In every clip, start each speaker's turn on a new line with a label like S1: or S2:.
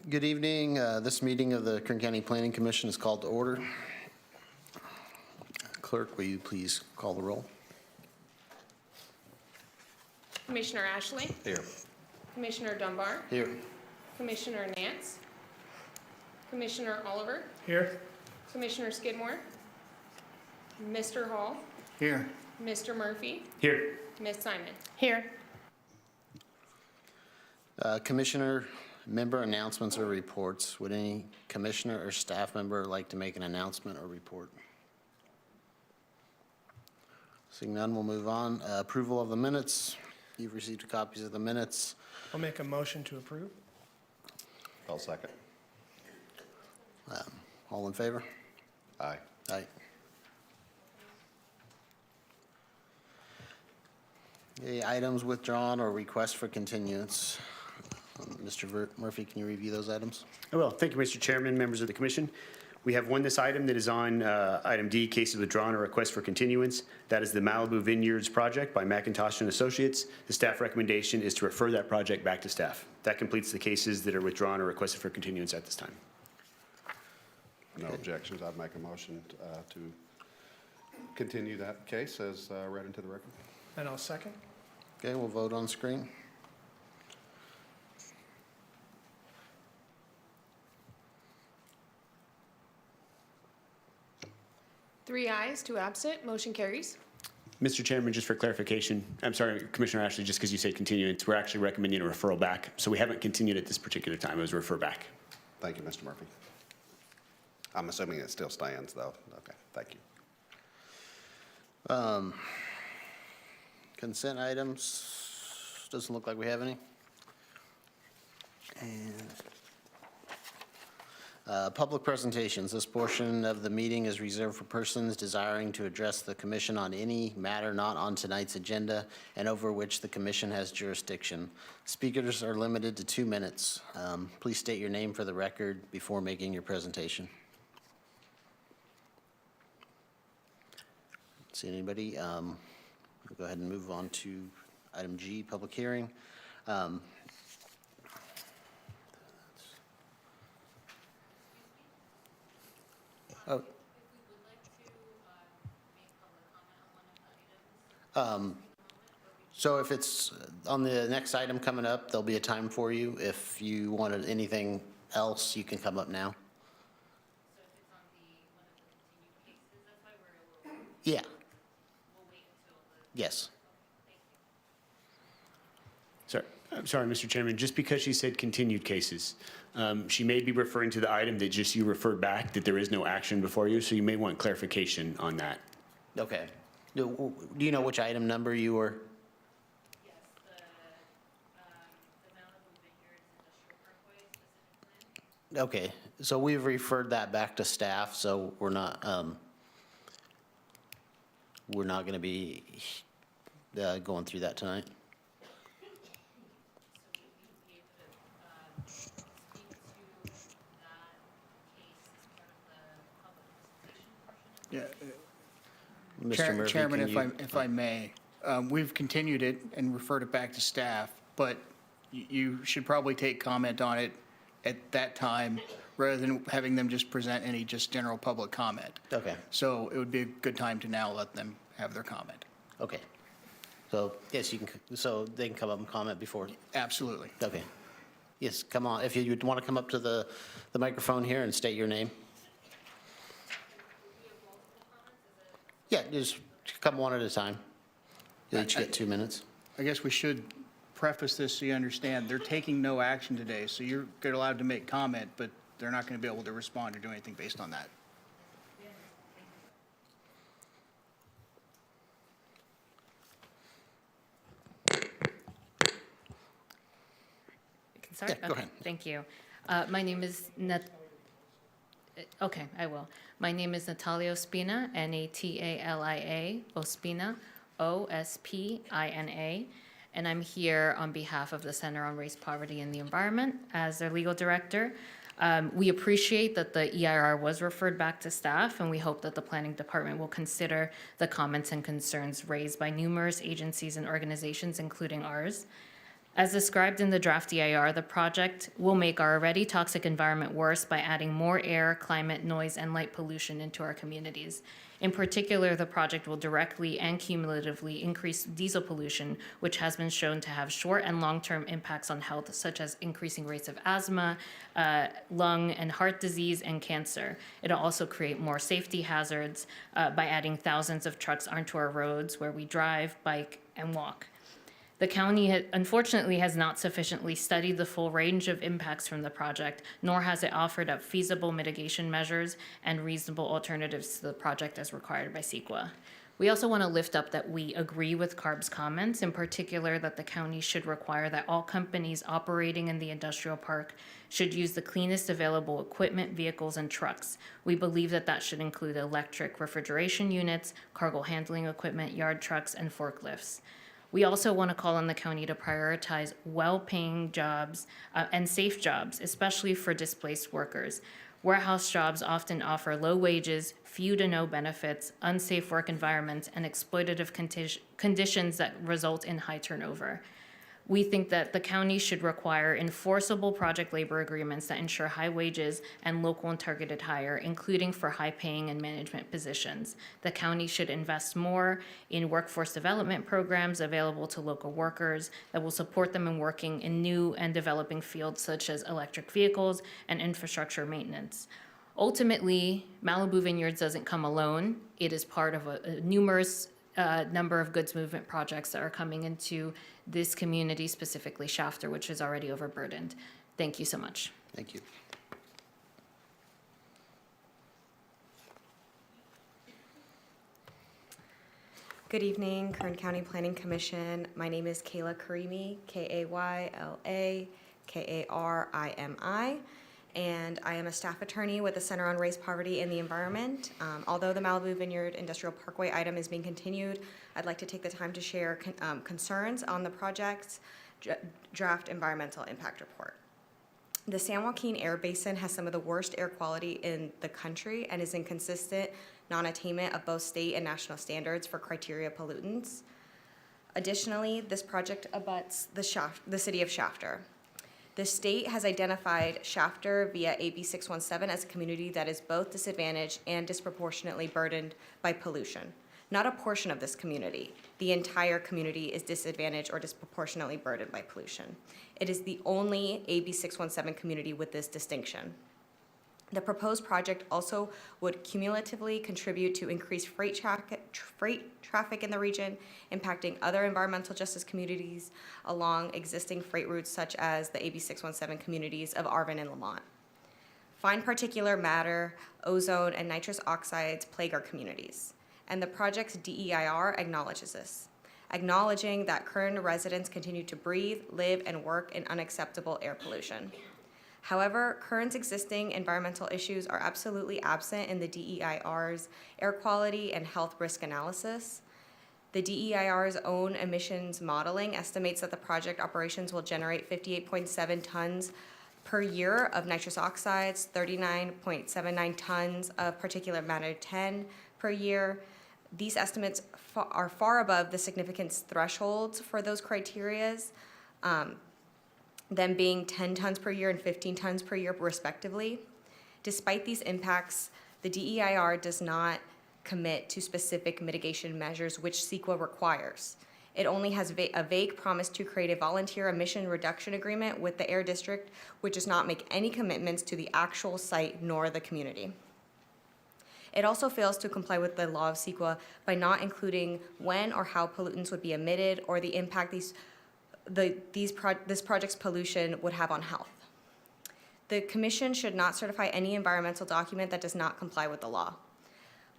S1: Good evening. This meeting of the Kern County Planning Commission is called to order. Clerk, will you please call the roll?
S2: Commissioner Ashley?
S1: Here.
S2: Commissioner Dunbar?
S1: Here.
S2: Commissioner Nance? Commissioner Oliver?
S3: Here.
S2: Commissioner Skidmore? Mr. Hall?
S3: Here.
S2: Mr. Murphy?
S3: Here.
S2: Ms. Simon?
S4: Here.
S1: Commissioner member announcements or reports. Would any commissioner or staff member like to make an announcement or report? Seeing none, we'll move on. Approval of the minutes. You've received copies of the minutes.
S3: I'll make a motion to approve.
S5: I'll second.
S1: All in favor?
S5: Aye.
S1: Aye. Okay, items withdrawn or requests for continuance. Mr. Murphy, can you review those items?
S6: I will. Thank you, Mr. Chairman, members of the commission. We have this item that is on item D, cases withdrawn or request for continuance. That is the Malibu Vineyards project by McIntosh and Associates. The staff recommendation is to refer that project back to staff. That completes the cases that are withdrawn or requested for continuance at this time.
S5: No objections. I'd make a motion to continue that case as read into the record.
S3: And I'll second.
S1: Okay, we'll vote on screen.
S2: Three ayes, two absent, motion carries.
S6: Mr. Chairman, just for clarification, I'm sorry, Commissioner Ashley, just because you say continuance, we're actually recommending a referral back. So we haven't continued at this particular time. It was a refer back.
S5: Thank you, Mr. Murphy. I'm assuming it still stands, though. Okay, thank you.
S1: Consent items, doesn't look like we have any. And public presentations. This portion of the meeting is reserved for persons desiring to address the commission on any matter not on tonight's agenda and over which the commission has jurisdiction. Speakers are limited to 2 minutes. Please state your name for the record before making your presentation. See anybody? We'll go ahead and move on to item G, public hearing. So if it's on the next item coming up, there'll be a time for you. If you wanted anything else, you can come up now.
S4: So if it's on one of the continued cases, that's why we're a little,
S1: Yeah,
S4: we'll wait until the,
S1: yes.
S4: thank you.
S6: Sorry, I'm sorry, Mr. Chairman, just because she said continued cases, she may be referring to the item that just you referred back, that there is no action before you, so you may want clarification on that.
S1: Okay. Do you know which item number you were?
S4: Yes, the Malibu Vineyards Industrial Parkway specific plan.
S1: Okay, so we've referred that back to staff, so we're not going to be going through that tonight.
S4: So will you be able to speak to that case as part of the public presentation portion?
S3: Yeah,
S1: Mr. Murphy,
S3: Chairman,
S1: can you-
S3: if I may, we've continued it and referred it back to staff, but you should probably take comment on it at that time rather than having them just present any just general public comment.
S1: Okay,
S3: So it would be a good time to now let them have their comment.
S1: okay. So, yes, you can, so they can come up and comment before.
S3: Absolutely.
S1: Okay. Yes, come on. If you want to come up to the microphone here and state your name. Yeah, just come one at a time. You each get 2 minutes.
S3: I guess we should preface this so you understand, they're taking no action today, so you're allowed to make comment, but they're not going to be able to respond or do anything based on that.
S4: You can start?
S1: Yeah, go
S4: Okay,
S1: ahead.
S4: thank you. My name is okay, I will. My name is Natalia Ospina, Natalia Ospina, Ospina, and I'm here on behalf of the Center on Race, Poverty, and the Environment as their legal director. We appreciate that the EIR was referred back to staff, and we hope that the planning department will consider the comments and concerns raised by numerous agencies and organizations, including ours. As described in the draft EIR, the project will make our already toxic environment worse by adding more air, climate, noise, and light pollution into our communities. In particular, the project will directly and cumulatively increase diesel pollution, which has been shown to have short and long-term impacts on health, such as increasing rates of asthma, lung and heart disease, and cancer. It'll also create more safety hazards by adding thousands of trucks onto our roads where we drive, bike, and walk. The county unfortunately has not sufficiently studied the full range of impacts from the project, nor has it offered up feasible mitigation measures and reasonable alternatives to the project as required by CEQA. We also want to lift up that we agree with CARB's comments, in particular that the county should require that all companies operating in the industrial park should use the cleanest available equipment, vehicles, and trucks. We believe that that should include electric refrigeration units, cargo handling equipment, yard trucks, and forklifts. We also want to call on the county to prioritize well-paying jobs and safe jobs, especially for displaced workers. Warehouse jobs often offer low wages, few to no benefits, unsafe work environments, and exploitative conditions that result in high turnover. We think that the county should require enforceable project labor agreements that ensure high wages and local and targeted hire, including for high-paying and management positions. The county should invest more in workforce development programs available to local workers that will support them in working in new and developing fields such as electric vehicles and infrastructure maintenance. Ultimately, Malibu Vineyards doesn't come alone. It is part of a numerous number of goods movement projects that are coming into this community, specifically Shafter, which is already overburdened. Thank you so much.
S1: Thank you.
S7: Good evening, Kern County Planning Commission. My name is Kayla Karimi, Kayla Karimi, and I am a staff attorney with the Center on Race, Poverty, and the Environment. Although the Malibu Vineyard Industrial Parkway item is being continued, I'd like to take the time to share concerns on the project's draft environmental impact report. The San Joaquin Air Basin has some of the worst air quality in the country and is inconsistent non-attainment of both state and national standards for criteria pollutants. Additionally, this project abuts the city of Shafter. The state has identified Shafter via AB 617 as a community that is both disadvantaged and disproportionately burdened by pollution. Not a portion of this community. The entire community is disadvantaged or disproportionately burdened by pollution. It is the only AB 617 community with this distinction. The proposed project also would cumulatively contribute to increased freight traffic in the region, impacting other environmental justice communities along existing freight routes such as the AB 617 communities of Arvin and Lamont. Fine particulate matter, ozone, and nitrous oxides plague our communities, and the project's DEIR acknowledges this, acknowledging that Kern residents continue to breathe, live, and work in unacceptable air pollution. However, Kern's existing environmental issues are absolutely absent in the DEIR's air quality and health risk analysis. The DEIR's own emissions modeling estimates that the project operations will generate 58.7 tons per year of nitrous oxides, 39.79 tons of particulate matter 10 per year. These estimates are far above the significance thresholds for those criterias, them being 10 tons per year and 15 tons per year respectively. Despite these impacts, the DEIR does not commit to specific mitigation measures which CEQA requires. It only has a vague promise to create a volunteer emission reduction agreement with the Air District, which does not make any commitments to the actual site nor the community. It also fails to comply with the law of CEQA by not including when or how pollutants would be emitted or the impact this project's pollution would have on health. The Commission should not certify any environmental document that does not comply with the law.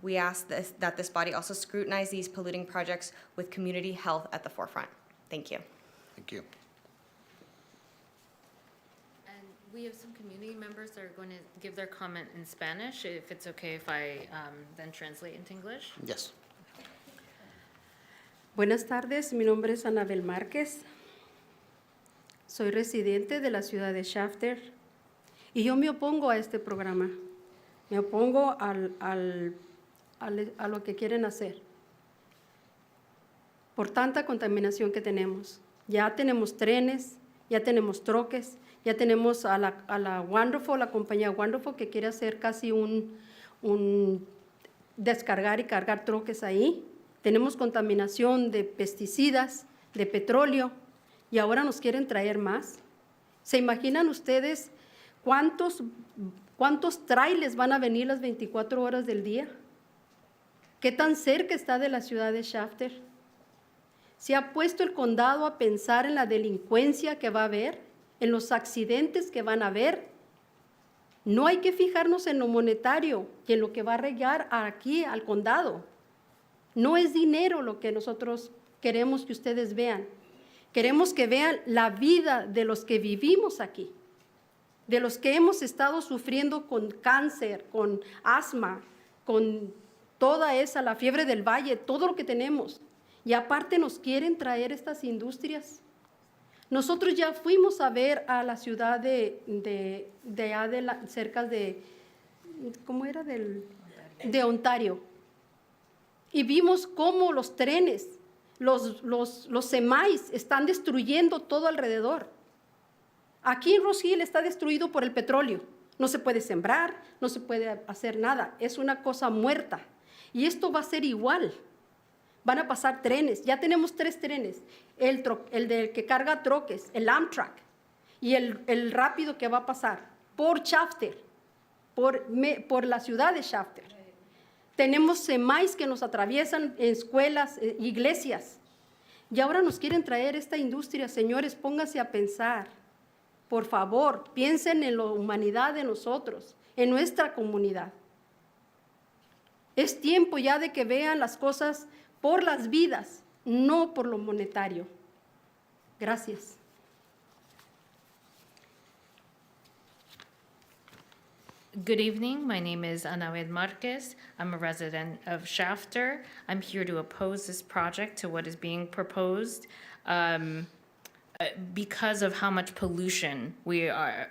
S7: We ask that this body also scrutinize these polluting projects with community health at the forefront. Thank you.
S1: Thank you.
S4: And we have some community members that are going to give their comment in Spanish, if it's okay if I then translate into English.
S1: Yes.
S8: Buenas tardes, mi nombre es Anabel Márquez. Soy residente de la ciudad de Shafter y yo me opongo a este programa. Me opongo a lo que quieren hacer por tanta contaminación que tenemos. Ya tenemos trenes, ya tenemos troques, ya tenemos a la Wonderful, la compañía Wonderful, que quiere hacer casi un descargar y cargar troques ahí. Tenemos contaminación de pesticidas, de petróleo, y ahora nos quieren traer más. ¿Se imaginan ustedes cuántos trailers van a venir las 24 horas del día? ¿Qué tan cerca está de la ciudad de Shafter? ¿Se ha puesto el condado a pensar en la delincuencia que va a haber, en los accidentes que van a haber? No hay que fijarnos en lo monetario y en lo que va a llegar aquí al condado. No es dinero lo que nosotros queremos que ustedes vean. Queremos que vean la vida de los que vivimos aquí, de los que hemos estado sufriendo con cáncer, con asma, con toda la fiebre del valle, todo lo que tenemos. Y aparte nos quieren traer estas industrias. Nosotros ya fuimos a ver a la ciudad cerca de, ¿cómo era? De Ontario. Y vimos cómo los trenes, los semáis están destruyendo todo alrededor. Aquí en Rose Hill está destruido por el petróleo. No se puede sembrar, no se puede hacer nada. Es una cosa muerta. Y esto va a ser igual. Van a pasar trenes. Ya tenemos 3 trenes. El del que carga troques, el Amtrak, y el rápido que va a pasar por Shafter, por la ciudad de Shafter. Tenemos semáis que nos atraviesan en escuelas, iglesias. Y ahora nos quieren traer esta industria. Señores, pónganse a pensar. Por favor, piensen en la humanidad de nosotros, en nuestra comunidad. Es tiempo ya de que vean las cosas por las vidas, no por lo monetario. Gracias.
S4: Good evening. My name is Anawed Marquez. I'm a resident of Shafter. I'm here to oppose this project to what is being proposed because of how much pollution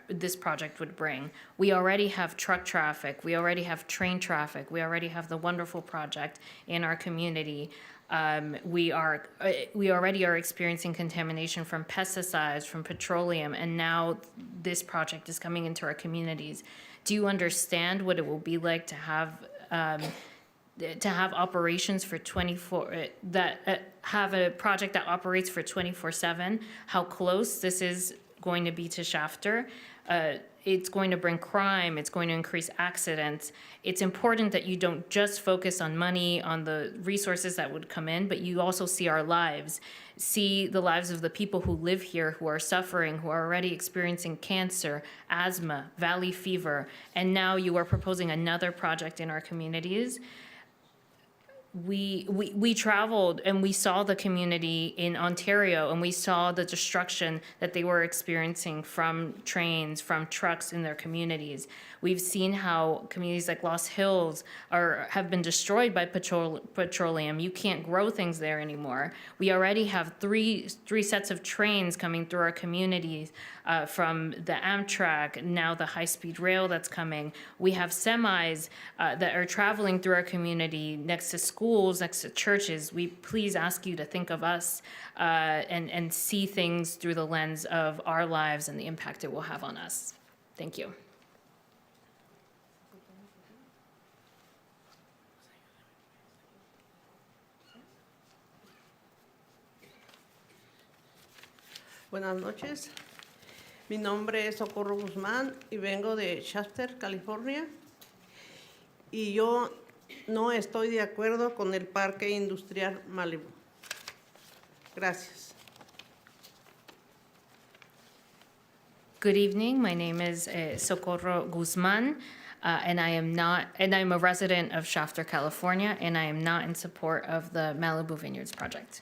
S4: this project would bring. We already have truck traffic. We already have train traffic. We already have the wonderful project in our community. We already are experiencing contamination from pesticides, from petroleum, and now this project is coming into our communities. Do you understand what it will be like to have operations for 24 have a project that operates for 24/7? How close this is going to be to Shafter? It's going to bring crime. It's going to increase accidents. It's important that you don't just focus on money, on the resources that would come in, but you also see our lives, see the lives of the people who live here, who are suffering, who are already experiencing cancer, asthma, valley fever, and now you are proposing another project in our communities. We traveled and we saw the community in Ontario, and we saw the destruction that they were experiencing from trains, from trucks in their communities. We've seen how communities like Lost Hills have been destroyed by petroleum. You can't grow things there anymore. We already have three sets of trains coming through our communities from the Amtrak, now the high-speed rail that's coming. We have semis that are traveling through our community next to schools, next to churches. We please ask you to think of us and see things through the lens of our lives and the impact it will have on us. Thank you.
S9: Buenas noches. Mi nombre es Socorro Guzmán y vengo de Shafter, California. Y yo no estoy de acuerdo con el Parque Industrial Malibu. Gracias.
S4: Good evening. My name is Socorro Guzman, and I'm a resident of Shafter, California, and I am not in support of the Malibu Vineyards project.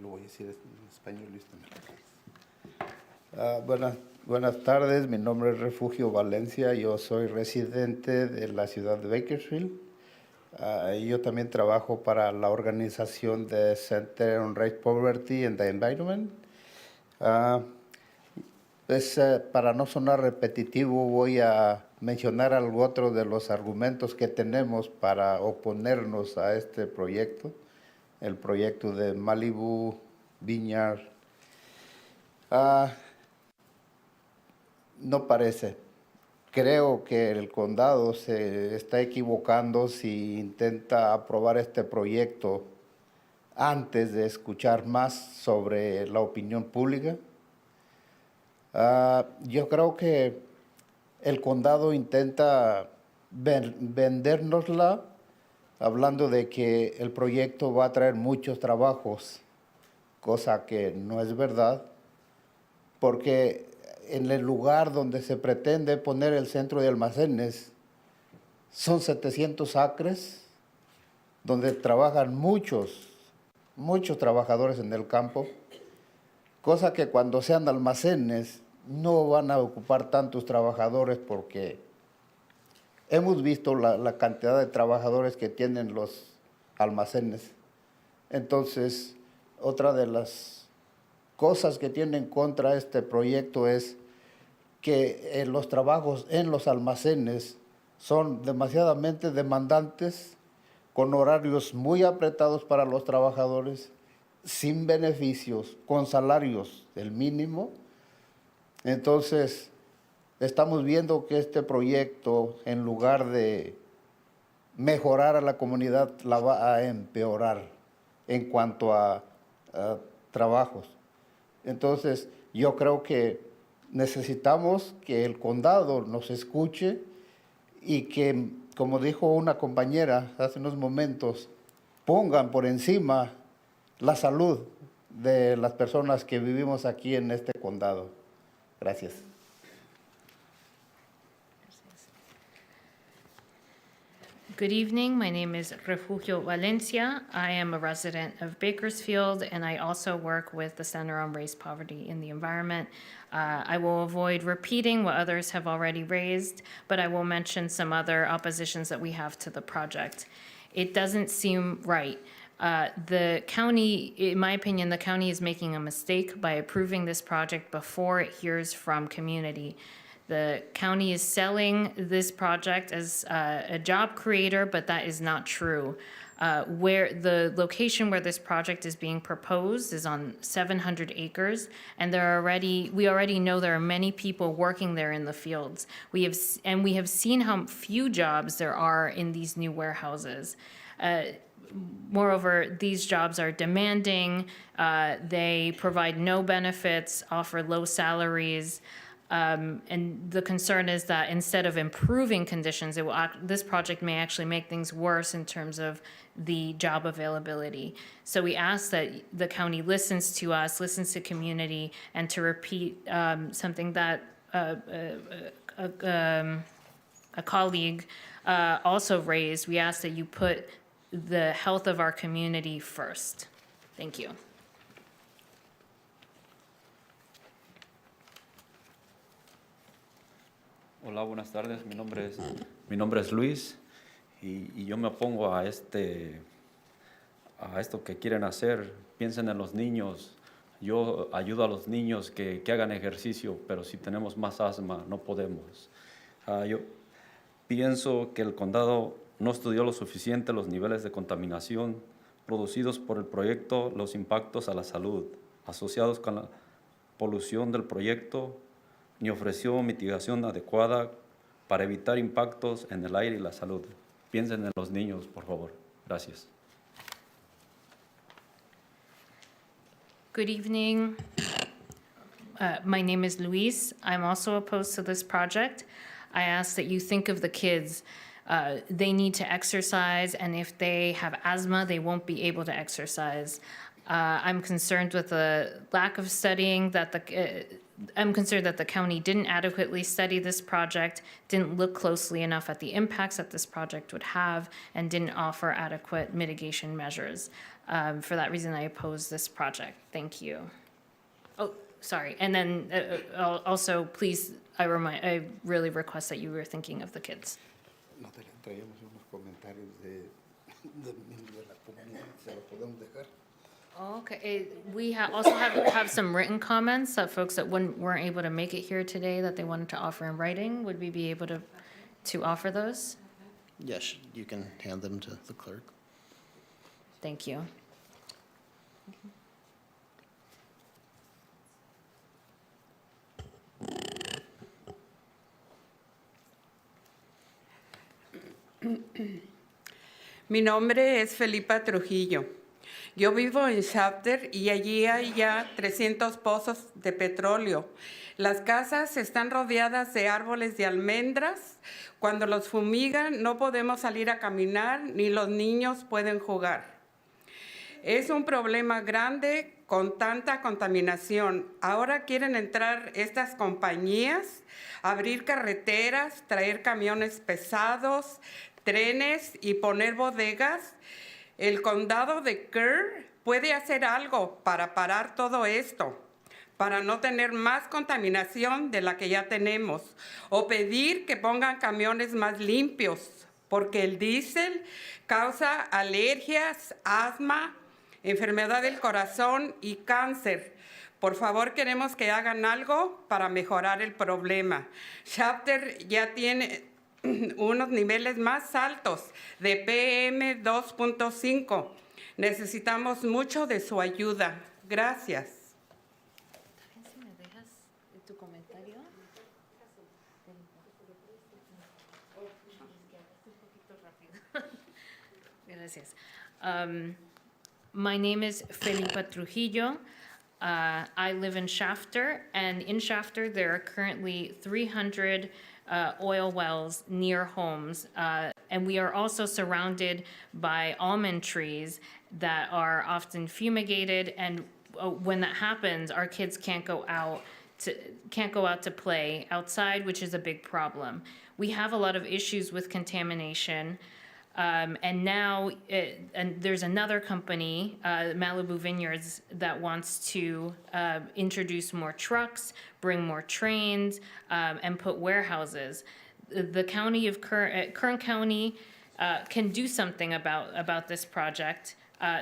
S10: Lo voy a decir en español, listo. Buenas tardes, mi nombre es Refugio Valencia, yo soy residente de la ciudad de Bakersfield. Yo también trabajo para la organización de Center on Race Poverty and the Environment. Para no sonar repetitivo, voy a mencionar algo otro de los argumentos que tenemos para oponernos a este proyecto, el proyecto de Malibu Vineyard. No parece. Creo que el condado se está equivocando si intenta aprobar este proyecto antes de escuchar más sobre la opinión pública. Yo creo que el condado intenta vendérnosla hablando de que el proyecto va a traer muchos trabajos, cosa que no es verdad, porque en el lugar donde se pretende poner el centro de almacenes son 700 acres, donde trabajan muchos trabajadores en el campo, cosa que cuando sean almacenes no van a ocupar tantos trabajadores porque hemos visto la cantidad de trabajadores que tienen los almacenes. Entonces, otra de las cosas que tiene en contra este proyecto es que los trabajos en los almacenes son demasiadamente demandantes, con horarios muy apretados para los trabajadores, sin beneficios, con salarios del mínimo. Entonces, estamos viendo que este proyecto, en lugar de mejorar a la comunidad, la va a empeorar en cuanto a trabajos. Entonces, yo creo que necesitamos que el condado nos escuche y que, como dijo una compañera hace unos momentos, pongan por encima la salud de las personas que vivimos aquí en este condado. Gracias.
S4: Good evening. My name is Refugio Valencia. I am a resident of Bakersfield, and I also work with the Center on Race, Poverty, and the Environment. I will avoid repeating what others have already raised, but I will mention some other oppositions that we have to the project. It doesn't seem right. The county, in my opinion, the county is making a mistake by approving this project before it hears from community. The county is selling this project as a job creator, but that is not true. Where the location where this project is being proposed is on 700 acres, and we already know there are many people working there in the fields. We have seen how few jobs there are in these new warehouses. Moreover, these jobs are demanding. They provide no benefits, offer low salaries. And the concern is that instead of improving conditions, this project may actually make things worse in terms of the job availability. So we ask that the county listens to us, listens to community, and to repeat something that a colleague also raised. We ask that you put the health of our community first. Thank you.
S11: Hola, buenas tardes. Mi nombre es Luis y yo me opongo a esto que quieren hacer. Piensen en los niños. Yo ayudo a los niños que hagan ejercicio, pero si tenemos más asma no podemos. Yo pienso que el condado no estudió lo suficiente los niveles de contaminación producidos por el proyecto, los impactos a la salud asociados con la polución del proyecto, ni ofreció mitigación adecuada para evitar impactos en el aire y la salud. Piensen en los niños, por favor. Gracias.
S4: Good evening. My name is Luis. I'm also opposed to this project. I ask that you think of the kids. They need to exercise, and if they have asthma, they won't be able to exercise. I'm concerned with the lack of studying I'm concerned that the county didn't adequately study this project, didn't look closely enough at the impacts that this project would have, and didn't offer adequate mitigation measures. For that reason, I oppose this project. Thank you. Oh, sorry. And then also, please, I really request that you were thinking of the kids.
S10: No traíamos unos comentarios de miembros de la comunidad, se lo podemos dejar.
S4: Okay, we also have some written comments that folks that weren't able to make it here today that they wanted to offer in writing. Would we be able to to offer those?
S1: Yes, you can hand them to the clerk.
S4: Thank you.
S12: Mi nombre es Felipa Trujillo. Yo vivo en Shafter y allí hay ya 300 pozos de petróleo. Las casas están rodeadas de árboles de almendras. Cuando los fumigan no podemos salir a caminar ni los niños pueden jugar. Es un problema grande con tanta contaminación. Ahora quieren entrar estas compañías, abrir carreteras, traer camiones pesados, trenes y poner bodegas. El condado de Kern puede hacer algo para parar todo esto, para no tener más contaminación de la que ya tenemos, o pedir que pongan camiones más limpios, porque el diésel causa alergias, asma, enfermedad del corazón y cáncer. Por favor, queremos que hagan algo para mejorar el problema. Shafter ya tiene unos niveles más altos de PM 2.5. Necesitamos mucho de su ayuda. Gracias.
S4: Si me dejas tu comentario. Gracias. My name is Felipa Trujillo. I live in Shafter, and in Shafter there are currently 300 oil wells near homes, and we are also surrounded by almond trees that are often fumigated, and when that happens, our kids can't go out to play outside, which is a big problem. We have a lot of issues with contamination. And now and there's another company, Malibu Vineyards, that wants to introduce more trucks, bring more trains, and put warehouses. The county of Kern County can do something about this project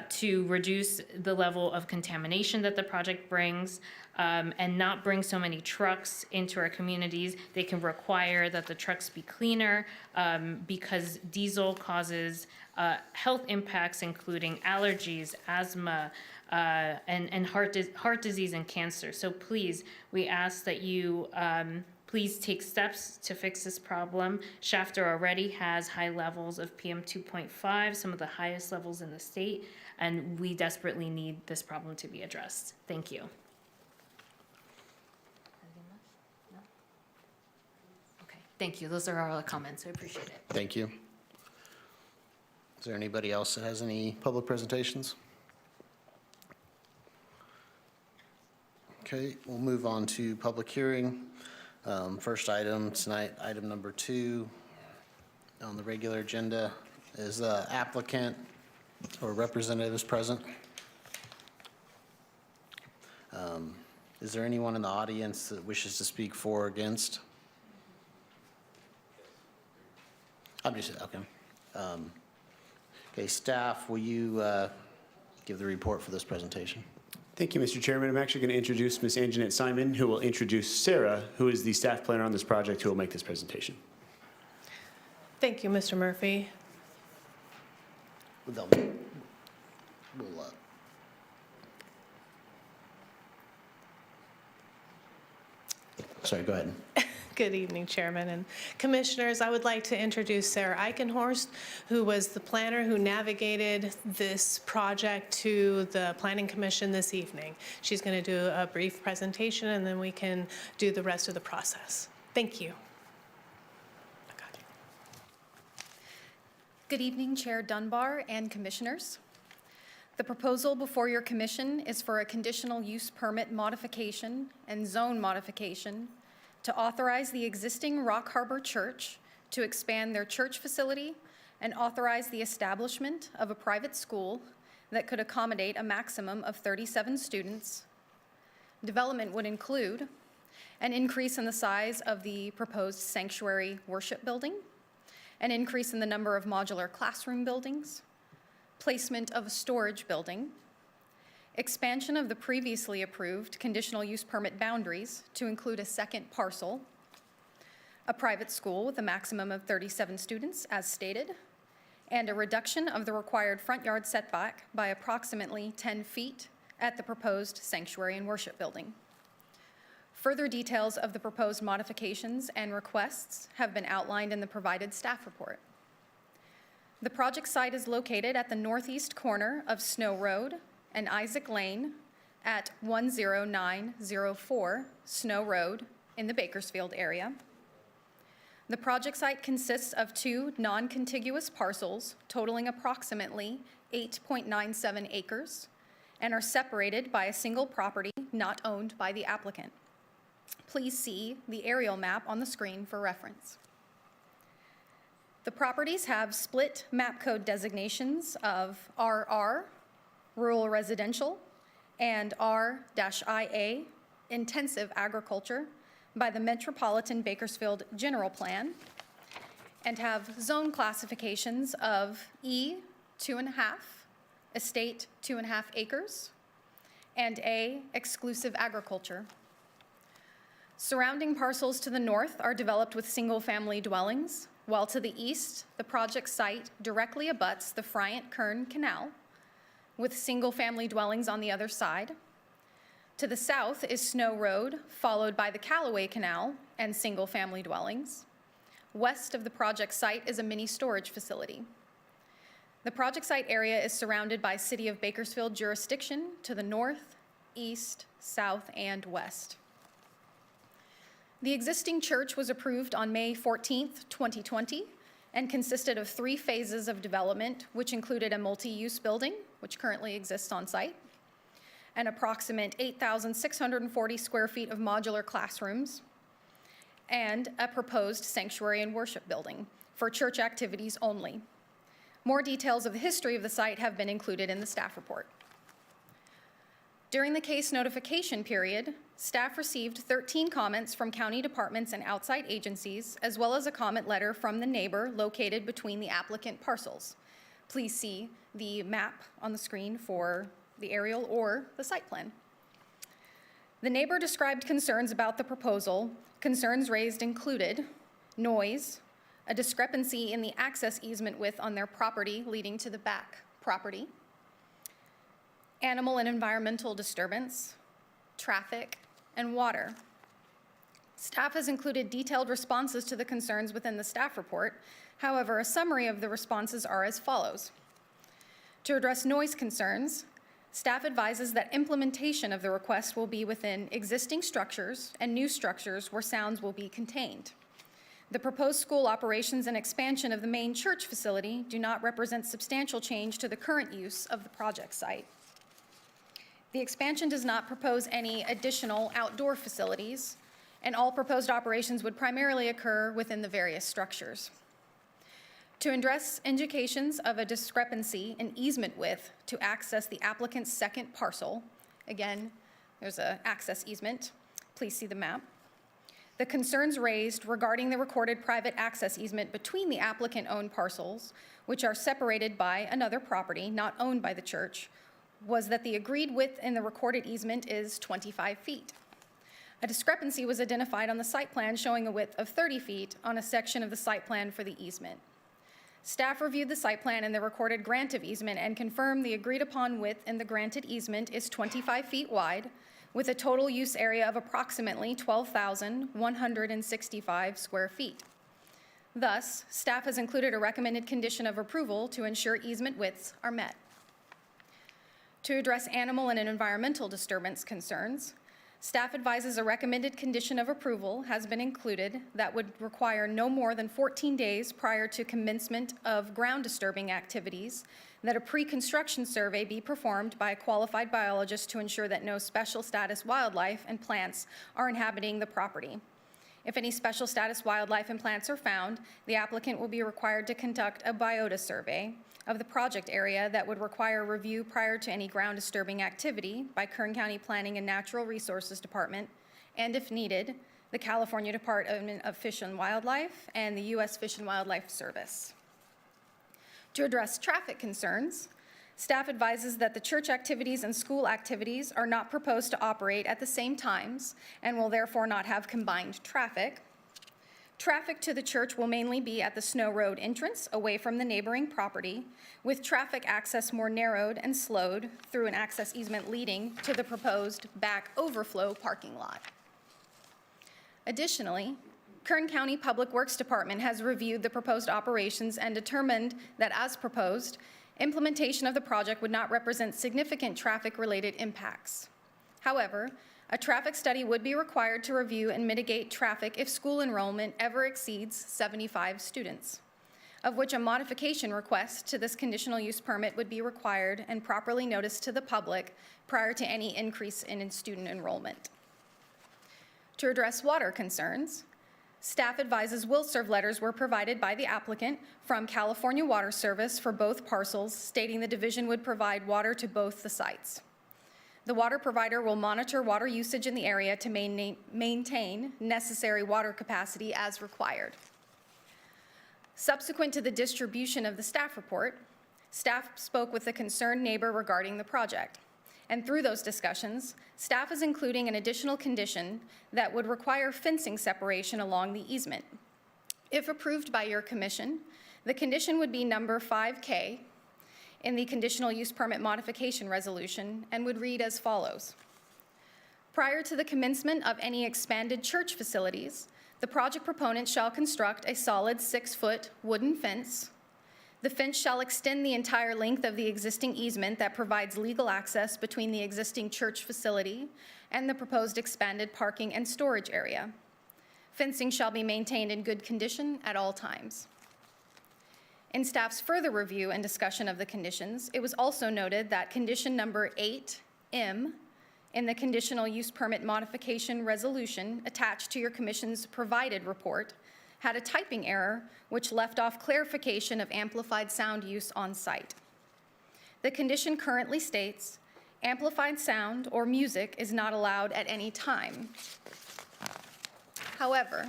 S4: to reduce the level of contamination that the project brings, and not bring so many trucks into our communities. They can require that the trucks be cleaner, because diesel causes health impacts, including allergies, asthma, and heart disease and cancer. So please, we ask that you please take steps to fix this problem. Shafter already has high levels of PM 2.5, some of the highest levels in the state, and we desperately need this problem to be addressed. Thank you. Okay, thank you. Those are all the comments. I appreciate it.
S1: Thank you. Is there anybody else that has any public presentations? Okay, we'll move on to public hearing. First item tonight, item number 2 on the regular agenda, is the applicant or representatives present. Is there anyone in the audience that wishes to speak for or against? I'm just, okay. Okay, staff, will you give the report for this presentation?
S6: Thank you, Mr. Chairman. I'm actually going to introduce Ms. Anjanette Simon, who will introduce Sarah, who is the staff planner on this project, who will make this presentation.
S13: Thank you, Mr. Murphy.
S1: We'll, sorry, go ahead.
S13: Good evening, Chairman and Commissioners. I would like to introduce Sarah Eichenhorst, who was the planner who navigated this project to the Planning Commission this evening. She's going to do a brief presentation, and then we can do the rest of the process. Thank you.
S14: Good evening, Chair Dunbar and Commissioners. The proposal before your commission is for a conditional use permit modification and zone modification to authorize the existing Rock Harbor Church to expand their church facility and authorize the establishment of a private school that could accommodate a maximum of 37 students. Development would include an increase in the size of the proposed sanctuary worship building, an increase in the number of modular classroom buildings, placement of a storage building, expansion of the previously approved conditional use permit boundaries to include a second parcel, a private school with a maximum of 37 students as stated, and a reduction of the required front yard setback by approximately 10 feet at the proposed sanctuary and worship building. Further details of the proposed modifications and requests have been outlined in the provided staff report. The project site is located at the northeast corner of Snow Road and Isaac Lane at 10904 Snow Road in the Bakersfield area. The project site consists of 2 non-contiguous parcels totaling approximately 8.97 acres and are separated by a single property not owned by the applicant. Please see the aerial map on the screen for reference. The properties have split map code designations of RR, Rural Residential, and R-IA, Intensive Agriculture, by the Metropolitan Bakersfield General Plan, and have zone classifications of E, 2.5, Estate, 2.5 acres, and A, Exclusive Agriculture. Surrounding parcels to the north are developed with single-family dwellings, while to the east, the project site directly abuts the Kern Canal, with single-family dwellings on the other side. To the south is Snow Road, followed by the Callaway Canal and single-family dwellings. West of the project site is a mini storage facility. The project site area is surrounded by City of Bakersfield jurisdiction to the north, east, south, and west. The existing church was approved on May 14th, 2020, and consisted of 3 phases of development, which included a multi-use building, which currently exists on site, an approximate 8,640 square feet of modular classrooms, and a proposed sanctuary and worship building for church activities only. More details of the history of the site have been included in the staff report. During the case notification period, staff received 13 comments from county departments and outside agencies, as well as a comment letter from the neighbor located between the applicant parcels. Please see the map on the screen for the aerial or the site plan. The neighbor described concerns about the proposal. Concerns raised included noise, a discrepancy in the access easement width on their property leading to the back property, animal and environmental disturbance, traffic, and water. Staff has included detailed responses to the concerns within the staff report. However, a summary of the responses are as follows. To address noise concerns, staff advises that implementation of the request will be within existing structures and new structures where sounds will be contained. The proposed school operations and expansion of the main church facility do not represent substantial change to the current use of the project site. The expansion does not propose any additional outdoor facilities, and all proposed operations would primarily occur within the various structures. To address indications of a discrepancy in easement width to access the applicant's second parcel, again, there's an access easement. Please see the map. The concerns raised regarding the recorded private access easement between the applicant-owned parcels, which are separated by another property not owned by the church, was that the agreed width in the recorded easement is 25 feet. A discrepancy was identified on the site plan showing a width of 30 feet on a section of the site plan for the easement. Staff reviewed the site plan and the recorded grant of easement and confirmed the agreed-upon width in the granted easement is 25 feet wide, with a total use area of approximately 12,165 square feet. Thus, staff has included a recommended condition of approval to ensure easement widths are met. To address animal and environmental disturbance concerns, staff advises a recommended condition of approval has been included that would require no more than 14 days prior to commencement of ground disturbing activities that a pre-construction survey be performed by a qualified biologist to ensure that no special status wildlife and plants are inhabiting the property. If any special status wildlife and plants are found, the applicant will be required to conduct a biota survey of the project area that would require review prior to any ground disturbing activity by Kern County Planning and Natural Resources Department, and if needed, the California Department of Fish and Wildlife and the U.S. Fish and Wildlife Service. To address traffic concerns, staff advises that the church activities and school activities are not proposed to operate at the same times and will therefore not have combined traffic. Traffic to the church will mainly be at the Snow Road entrance, away from the neighboring property, with traffic access more narrowed and slowed through an access easement leading to the proposed back overflow parking lot. Additionally, Kern County Public Works Department has reviewed the proposed operations and determined that, as proposed, implementation of the project would not represent significant traffic-related impacts. However, a traffic study would be required to review and mitigate traffic if school enrollment ever exceeds 75 students, of which a modification request to this conditional use permit would be required and properly noticed to the public prior to any increase in student enrollment. To address water concerns, staff advises will serve letters were provided by the applicant from California Water Service for both parcels, stating the division would provide water to both the sites. The water provider will monitor water usage in the area to maintain necessary water capacity as required. Subsequent to the distribution of the staff report, staff spoke with the concerned neighbor regarding the project. And through those discussions, staff is including an additional condition that would require fencing separation along the easement. If approved by your commission, the condition would be number 5K in the conditional use permit modification resolution and would read as follows. Prior to the commencement of any expanded church facilities, the project proponent shall construct a solid 6-foot wooden fence. The fence shall extend the entire length of the existing easement that provides legal access between the existing church facility and the proposed expanded parking and storage area. Fencing shall be maintained in good condition at all times. In staff's further review and discussion of the conditions, it was also noted that condition number 8M in the conditional use permit modification resolution attached to your commission's provided report had a typing error which left off clarification of amplified sound use on site. The condition currently states, amplified sound or music is not allowed at any time. However,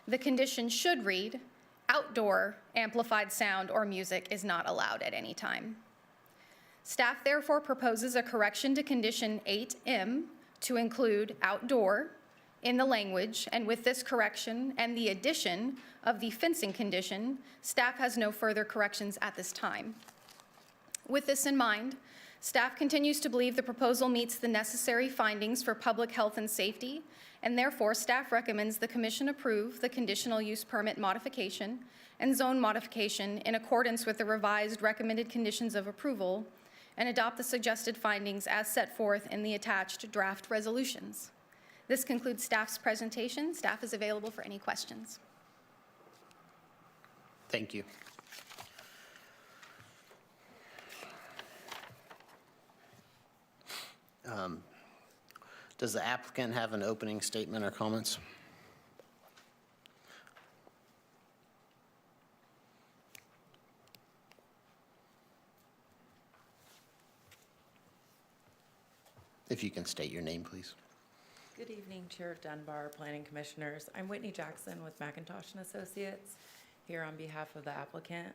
S14: the condition should read, outdoor amplified sound or music is not allowed at any time. Staff therefore proposes a correction to condition 8M to include outdoor in the language, and with this correction and the addition of the fencing condition, staff has no further corrections at this time. With this in mind, staff continues to believe the proposal meets the necessary findings for public health and safety, and therefore staff recommends the commission approve the conditional use permit modification and zone modification in accordance with the revised recommended conditions of approval and adopt the suggested findings as set forth in the attached draft resolutions. This concludes staff's presentation. Staff is available for any questions.
S1: Thank you. Does the applicant have an opening statement or comments? If you can state your name, please.
S15: Good evening, Chair Dunbar, Planning Commissioners. I'm Whitney Jackson with McIntosh and Associates, here on behalf of the applicant.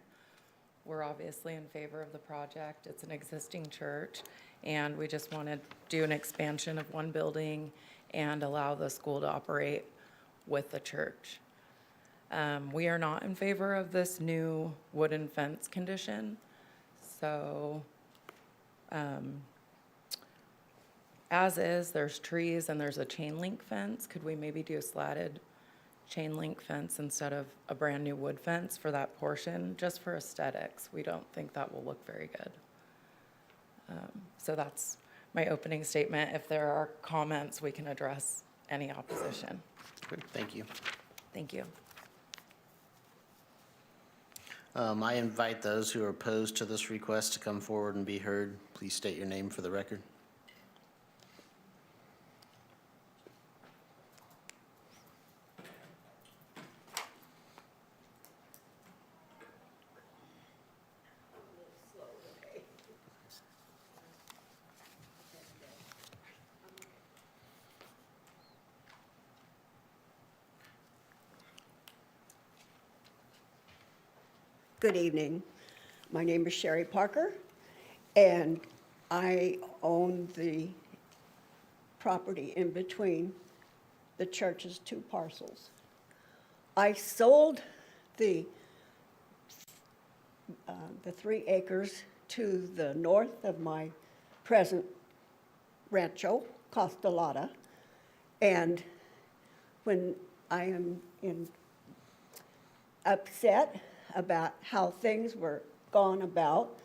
S15: We're obviously in favor of the project. It's an existing church, and we just want to do an expansion of one building and allow the school to operate with the church. We are not in favor of this new wooden fence condition, so as is, there's trees and there's a chain link fence. Could we maybe do a slatted chain link fence instead of a brand new wood fence for that portion, just for aesthetics? We don't think that will look very good. So that's my opening statement. If there are comments, we can address any opposition.
S1: Good, thank you.
S15: Thank you.
S1: I invite those who are opposed to this request to come forward and be heard. Please state your name for the record.
S16: Good evening. My name is Sherry Parker, and I own the property in between the church's two parcels. I sold the 3 acres to the north of my present rancho, Costalata. And when I am upset about how things were gone about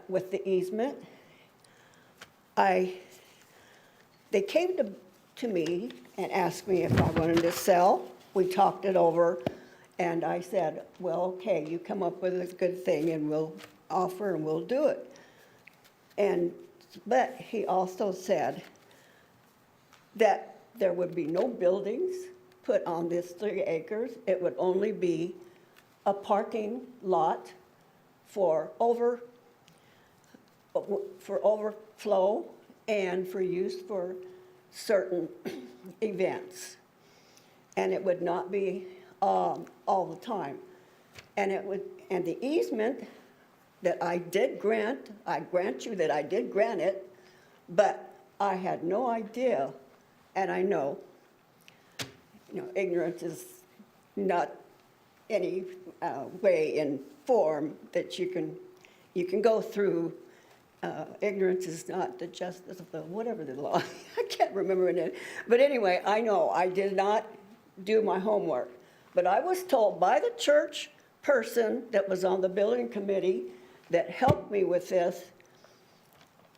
S16: with the easement, they came to me and asked me if I wanted to sell. We talked it over, and I said, well, okay, you come up with a good thing and we'll offer and we'll do it. But he also said that there would be no buildings put on this 3 acres. It would only be a parking lot for overflow and for use for certain events. And it would not be all the time. And the easement that I did grant, I grant you that I did grant it, but I had no idea, and I know, ignorance is not any way in form that you can go through. Ignorance is not the justice of the, whatever the law, I can't remember it. But anyway, I know I did not do my homework. But I was told by the church person that was on the building committee that helped me with this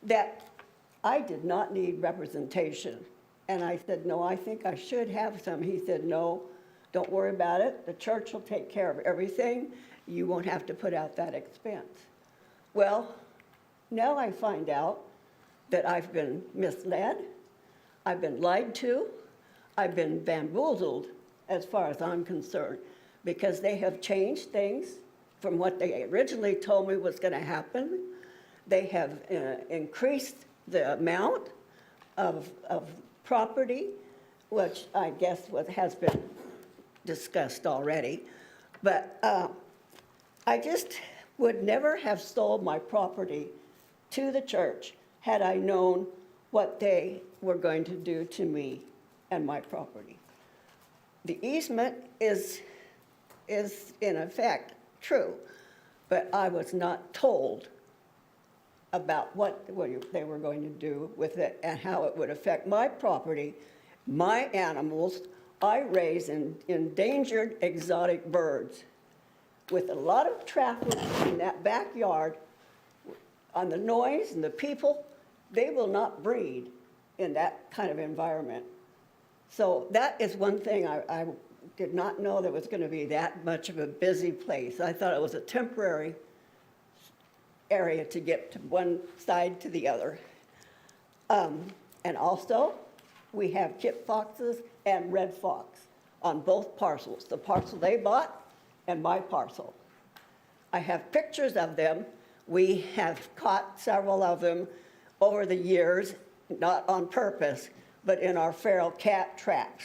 S16: that I did not need representation. And I said, no, I think I should have some. He said, no, don't worry about it. The church will take care of everything. You won't have to put out that expense. Well, now I find out that I've been misled, I've been lied to, I've been bamboozled as far as I'm concerned, because they have changed things from what they originally told me was going to happen. They have increased the amount of property, which I guess has been discussed already. But I just would never have sold my property to the church had I known what they were going to do to me and my property. The easement is in effect true, but I was not told about what they were going to do with it and how it would affect my property, my animals. I raise endangered exotic birds. With a lot of traffic in that backyard, on the noise and the people, they will not breed in that kind of environment. So that is one thing I did not know there was going to be that much of a busy place. I thought it was a temporary area to get to one side to the other. And also, we have kit foxes and red fox on both parcels, the parcel they bought and my parcel. I have pictures of them. We have caught several of them over the years, not on purpose, but in our feral cat traps.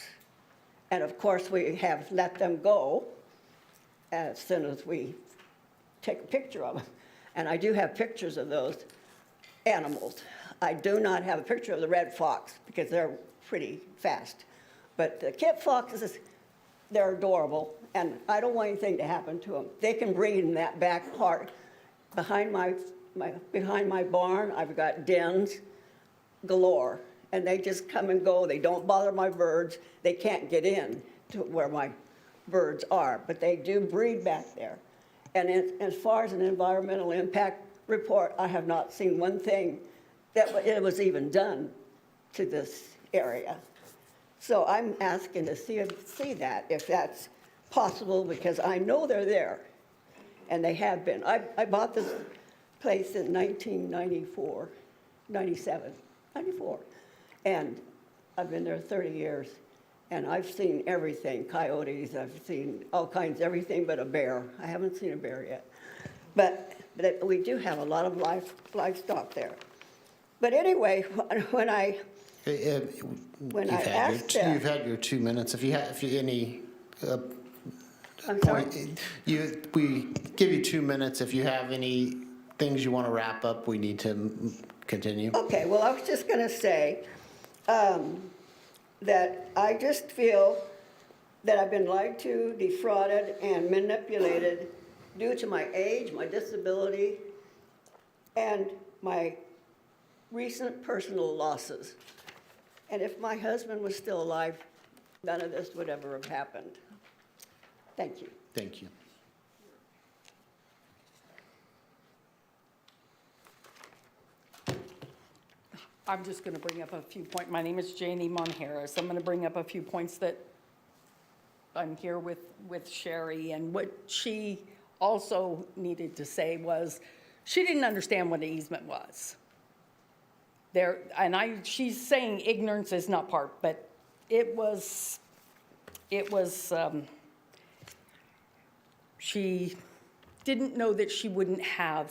S16: And of course, we have let them go as soon as we take a picture of them. And I do have pictures of those animals. I do not have a picture of the red fox because they're pretty fast. But the kit foxes, they're adorable, and I don't want anything to happen to them. They can breed in that back part. Behind my barn, I've got dens galore, and they just come and go. They don't bother my birds. They can't get in to where my birds are, but they do breed back there. And as far as an environmental impact report, I have not seen one thing that it was even done to this area. So I'm asking to see that, if that's possible, because I know they're there, and they have been. I bought this place in 1994, 97, 94, and I've been there 30 years, and I've seen everything, coyotes, I've seen all kinds, everything but a bear. I haven't seen a bear yet. But we do have a lot of livestock there. But anyway, when I asked them,
S1: You've had your 2 minutes. If you any
S16: I'm sorry?
S1: we give you 2 minutes. If you have any things you want to wrap up, we need to continue.
S16: Okay, well, I was just going to say that I just feel that I've been lied to, defrauded, and manipulated due to my age, my disability, and my recent personal losses. And if my husband was still alive, none of this would ever have happened. Thank you.
S1: Thank you.
S17: I'm just going to bring up a few points. My name is Janie Monharris. I'm going to bring up a few points that I'm here with Sherry. And what she also needed to say was she didn't understand what an easement was. She's saying ignorance is not part, but she didn't know that she wouldn't have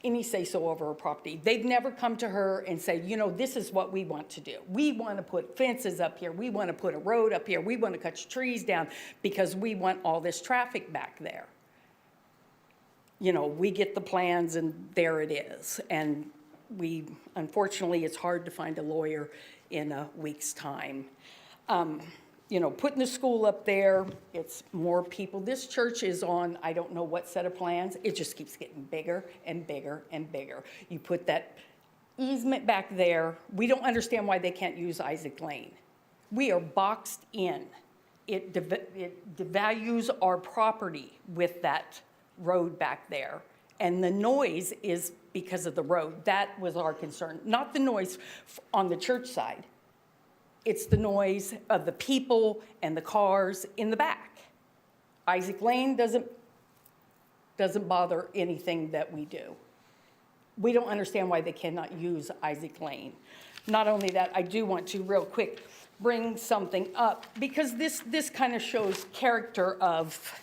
S17: any say-so over her property. They've never come to her and said, you know, this is what we want to do. We want to put fences up here. We want to put a road up here. We want to cut trees down because we want all this traffic back there. You know, we get the plans and there it is. And unfortunately, it's hard to find a lawyer in a week's time. You know, putting the school up there, it's more people. This church is on, I don't know what set of plans. It just keeps getting bigger and bigger and bigger. You put that easement back there. We don't understand why they can't use Isaac Lane. We are boxed in. It devalues our property with that road back there. And the noise is because of the road. That was our concern. Not the noise on the church side. It's the noise of the people and the cars in the back. Isaac Lane doesn't bother anything that we do. We don't understand why they cannot use Isaac Lane. Not only that, I do want to real quick bring something up because this kind of shows character of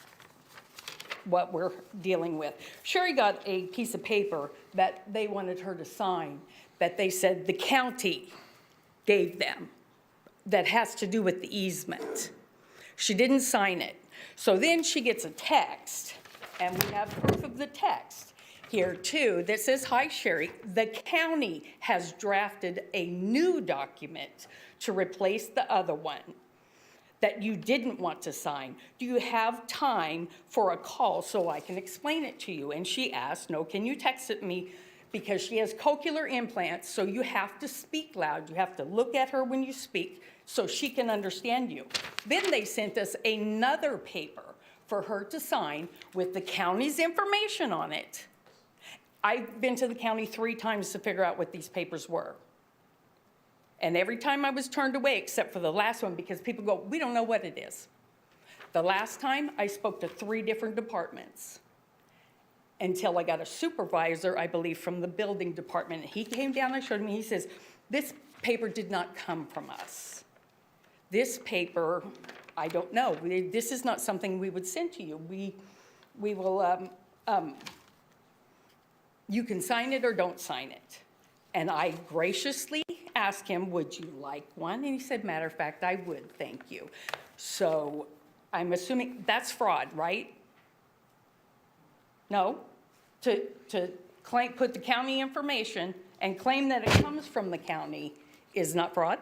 S17: what we're dealing with. Sherry got a piece of paper that they wanted her to sign that they said the county gave them that has to do with the easement. She didn't sign it. So then she gets a text, and we have proof of the text here too that says, hi Sherry, the county has drafted a new document to replace the other one that you didn't want to sign. Do you have time for a call so I can explain it to you? And she asked, no, can you text it me? Because she has cochlear implants, so you have to speak loud. You have to look at her when you speak so she can understand you. Then they sent us another paper for her to sign with the county's information on it. I've been to the county 3 times to figure out what these papers were. And every time I was turned away, except for the last one, because people go, we don't know what it is. The last time, I spoke to 3 different departments until I got a supervisor, I believe, from the building department. He came down and showed me, he says, this paper did not come from us. This paper, I don't know. This is not something we would send to you. We will, you can sign it or don't sign it. And I graciously asked him, would you like one? And he said, matter of fact, I would, thank you. So I'm assuming that's fraud, right? No? To claim, put the county information and claim that it comes from the county is not fraud?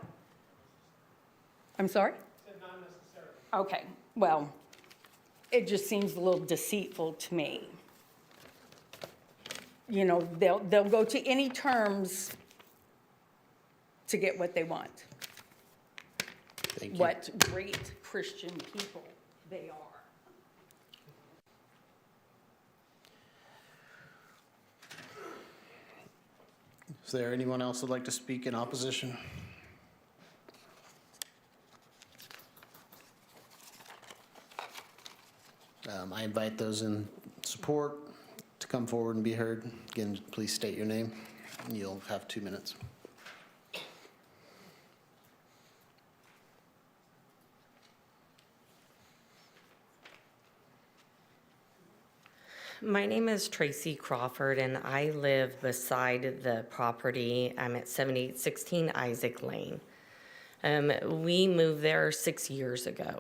S17: I'm sorry? Not necessarily. Okay, well, it just seems a little deceitful to me. You know, they'll go to any terms to get what they want.
S1: Thank you.
S17: What great Christian people they are.
S1: Is there anyone else who'd like to speak in opposition? I invite those in support to come forward and be heard. Again, please state your name. You'll have 2 minutes.
S15: My name is Tracy Crawford, and I live beside the property. I'm at 7816 Isaac Lane. We moved there 6 years ago.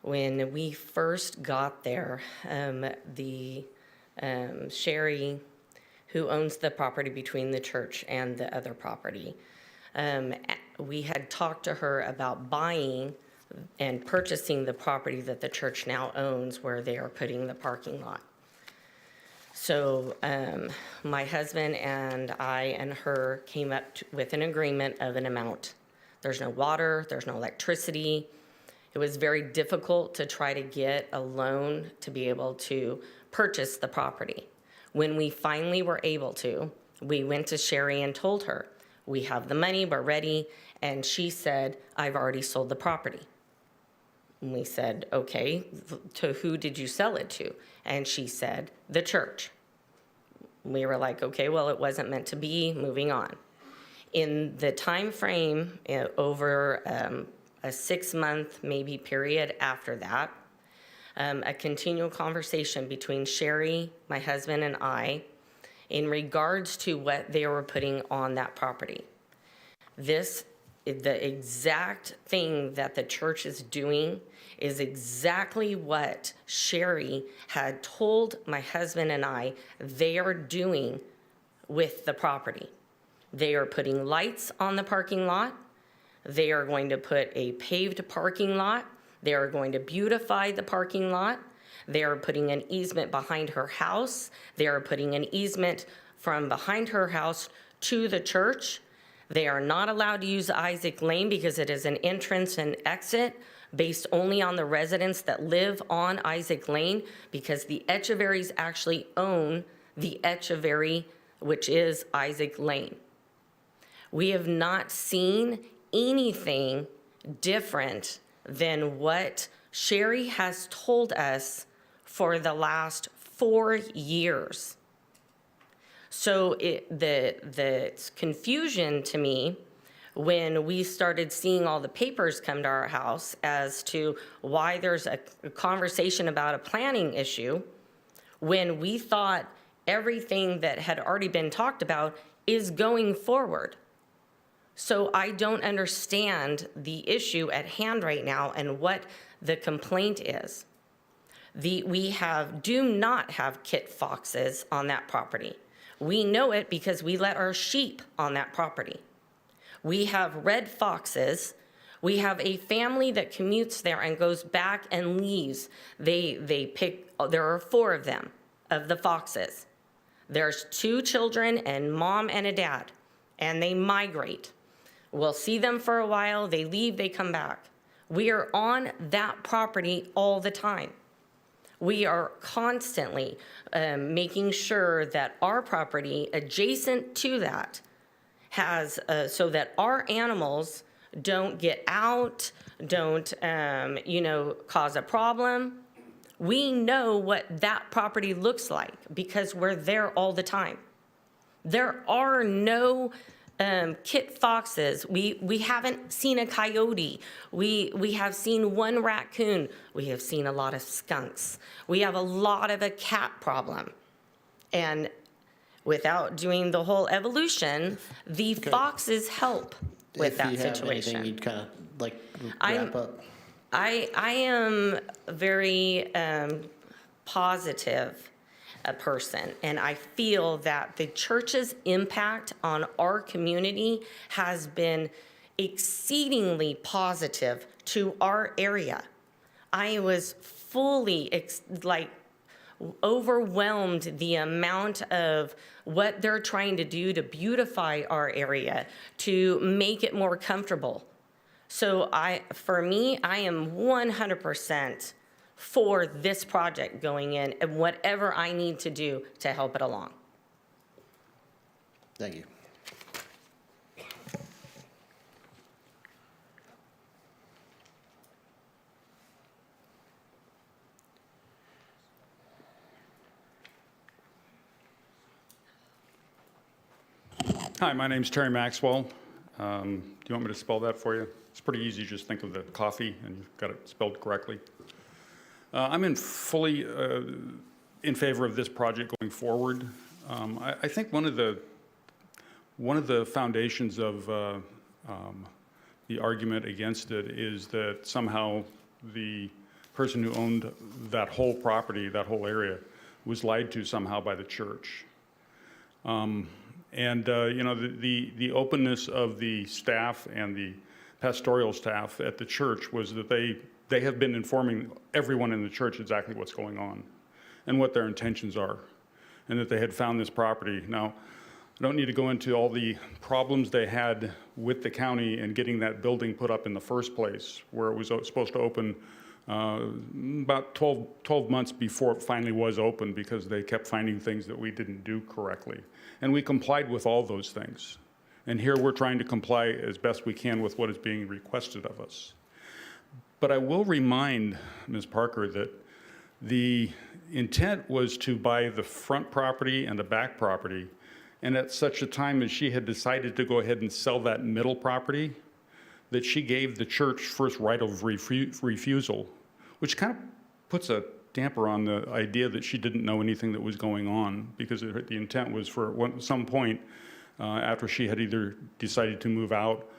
S15: When we first got there, Sherry, who owns the property between the church and the other property, we had talked to her about buying
S18: and purchasing the property that the church now owns where they are putting the parking lot. So my husband and I and her came up with an agreement of an amount. There's no water, there's no electricity. It was very difficult to try to get a loan to be able to purchase the property. When we finally were able to, we went to Sherry and told her, we have the money, we're ready. And she said, I've already sold the property. And we said, okay, to who did you sell it to? And she said, the church. We were like, okay, well, it wasn't meant to be, moving on. In the time frame, over a 6-month maybe period after that, a continual conversation between Sherry, my husband, and I in regards to what they were putting on that property. The exact thing that the church is doing is exactly what Sherry had told my husband and I they are doing with the property. They are putting lights on the parking lot. They are going to put a paved parking lot. They are going to beautify the parking lot. They are putting an easement behind her house. They are putting an easement from behind her house to the church. They are not allowed to use Isaac Lane because it is an entrance and exit based only on the residents that live on Isaac Lane, because the Echeverrys actually own the Echeverry, which is Isaac Lane. We have not seen anything different than what Sherry has told us for the last 4 years. So the confusion to me when we started seeing all the papers come to our house as to why there's a conversation about a planning issue, when we thought everything that had already been talked about is going forward. So I don't understand the issue at hand right now and what the complaint is. We do not have kit foxes on that property. We know it because we let our sheep on that property. We have red foxes. We have a family that commutes there and goes back and leaves. There are 4 of them, of the foxes. There's 2 children and mom and a dad, and they migrate. We'll see them for a while, they leave, they come back. We are on that property all the time. We are constantly making sure that our property adjacent to that has, so that our animals don't get out, don't, cause a problem. We know what that property looks like because we're there all the time. There are no kit foxes. We haven't seen a coyote. We have seen 1 raccoon. We have seen a lot of skunks. We have a lot of a cat problem. And without doing the whole evolution, the foxes help with that situation.
S1: If you have anything you'd kind of like wrap up.
S18: I am very positive a person, and I feel that the church's impact on our community has been exceedingly positive to our area. I was fully overwhelmed the amount of what they're trying to do to beautify our area, to make it more comfortable. So for me, I am 100% for this project going in and whatever I need to do to help it along.
S1: Thank you.
S19: Hi, my name's Terry Maxwell. Do you want me to spell that for you? It's pretty easy. Just think of the coffee and you've got it spelled correctly. I'm fully in favor of this project going forward. I think one of the foundations of the argument against it is that somehow the person who owned that whole property, that whole area, was lied to somehow by the church. The openness of the staff and pastoral staff at the church was that they have been informing everyone in the church exactly what's going on and what their intentions are, and that they had found this property. Now, I don't need to go into all the problems they had with the county in getting that building put up in the first place, where it was supposed to open about 12 months before it finally was open, because they kept finding things that we didn't do correctly. And we complied with all those things. And here we're trying to comply as best we can with what is being requested of us. But I will remind Ms. Parker that the intent was to buy the front property and the back property, and at such a time as she had decided to go ahead and sell that middle property, that she gave the church first right of refusal, which kind of puts a damper on the idea that she didn't know anything that was going on, because the intent was for some point after she had either decided to move out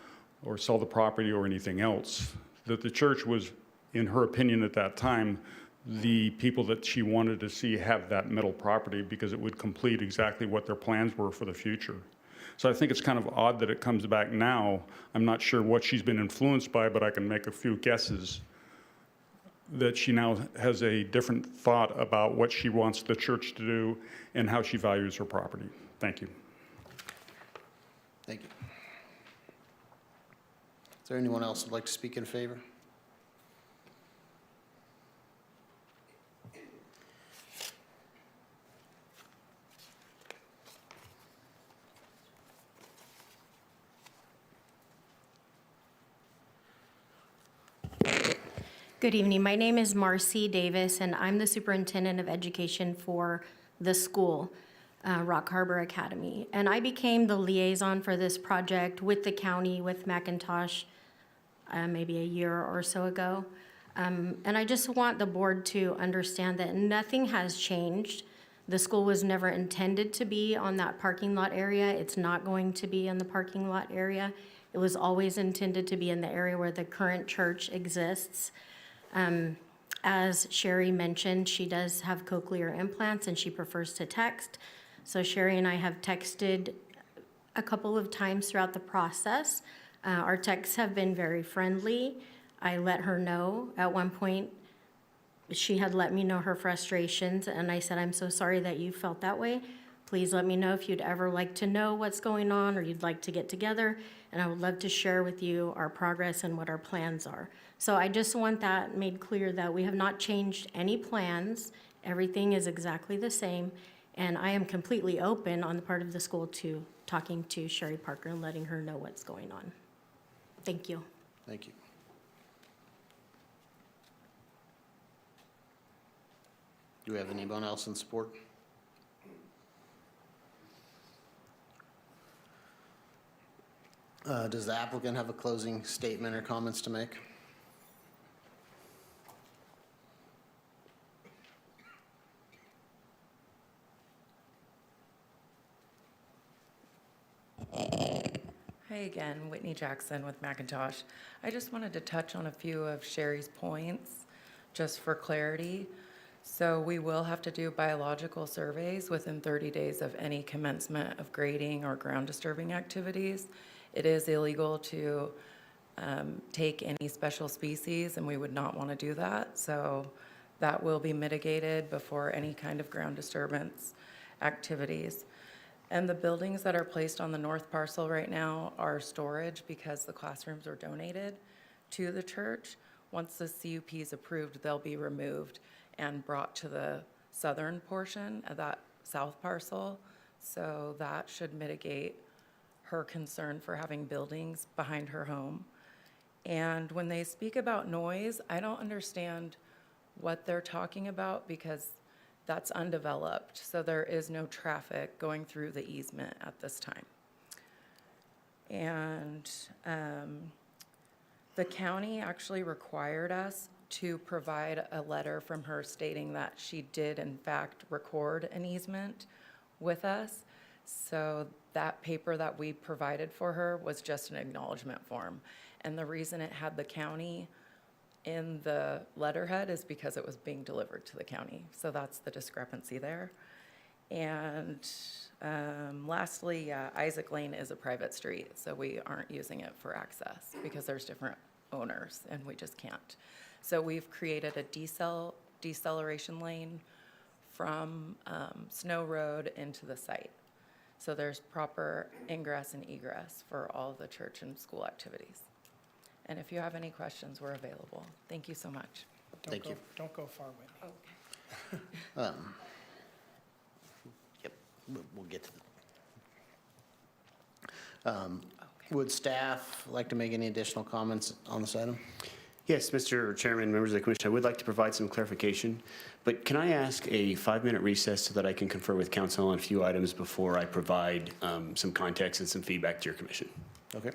S19: or sell the property or anything else, that the church was, in her opinion at that time, the people that she wanted to see have that middle property, because it would complete exactly what their plans were for the future. So I think it's kind of odd that it comes back now. I'm not sure what she's been influenced by, but I can make a few guesses that she now has a different thought about what she wants the church to do and how she values her property. Thank you.
S1: Thank you. Is there anyone else who'd like to speak in favor?
S20: Good evening. My name is Marcy Davis, and I'm the superintendent of education for the school, Rock Harbor Academy. And I became the liaison for this project with the county, with McIntosh, maybe a year or so ago. And I just want the board to understand that nothing has changed. The school was never intended to be on that parking lot area. It's not going to be in the parking lot area. It was always intended to be in the area where the current church exists. As Sherry mentioned, she does have cochlear implants and she prefers to text. So Sherry and I have texted a couple of times throughout the process. Our texts have been very friendly. I let her know at one point, she had let me know her frustrations, and I said, I'm so sorry that you felt that way. Please let me know if you'd ever like to know what's going on or you'd like to get together, and I would love to share with you our progress and what our plans are. So I just want that made clear that we have not changed any plans. Everything is exactly the same, and I am completely open on the part of the school to talking to Sherry Parker and letting her know what's going on. Thank you.
S1: Thank you. Do we have anyone else in support? Does the applicant have a closing statement or comments to make?
S15: Hi again, Whitney Jackson with McIntosh. I just wanted to touch on a few of Sherry's points, just for clarity. So we will have to do biological surveys within 30 days of any commencement of grading or ground disturbing activities. It is illegal to take any special species, and we would not want to do that. So that will be mitigated before any kind of ground disturbance activities. And the buildings that are placed on the north parcel right now are storage because the classrooms were donated to the church. Once the CUP is approved, they'll be removed and brought to the southern portion of that south parcel. So that should mitigate her concern for having buildings behind her home. And when they speak about noise, I don't understand what they're talking about because that's undeveloped. So there is no traffic going through the easement at this time. And the county actually required us to provide a letter from her stating that she did in fact record an easement with us. So that paper that we provided for her was just an acknowledgement form. And the reason it had the county in the letterhead is because it was being delivered to the county. So that's the discrepancy there. And lastly, Isaac Lane is a private street, so we aren't using it for access because there's different owners and we just can't. So we've created a deceleration lane from Snow Road into the site. So there's proper ingress and egress for all the church and school activities. And if you have any questions, we're available. Thank you so much.
S1: Thank you.
S3: Don't go far, Whitney.
S15: Okay.
S1: Yep, we'll get to the. Would staff like to make any additional comments on this item?
S6: Yes, Mr. Chairman, members of the commission, I would like to provide some clarification, but can I ask a 5-minute recess so that I can confer with council on a few items before I provide some context and some feedback to your commission?
S1: Okay.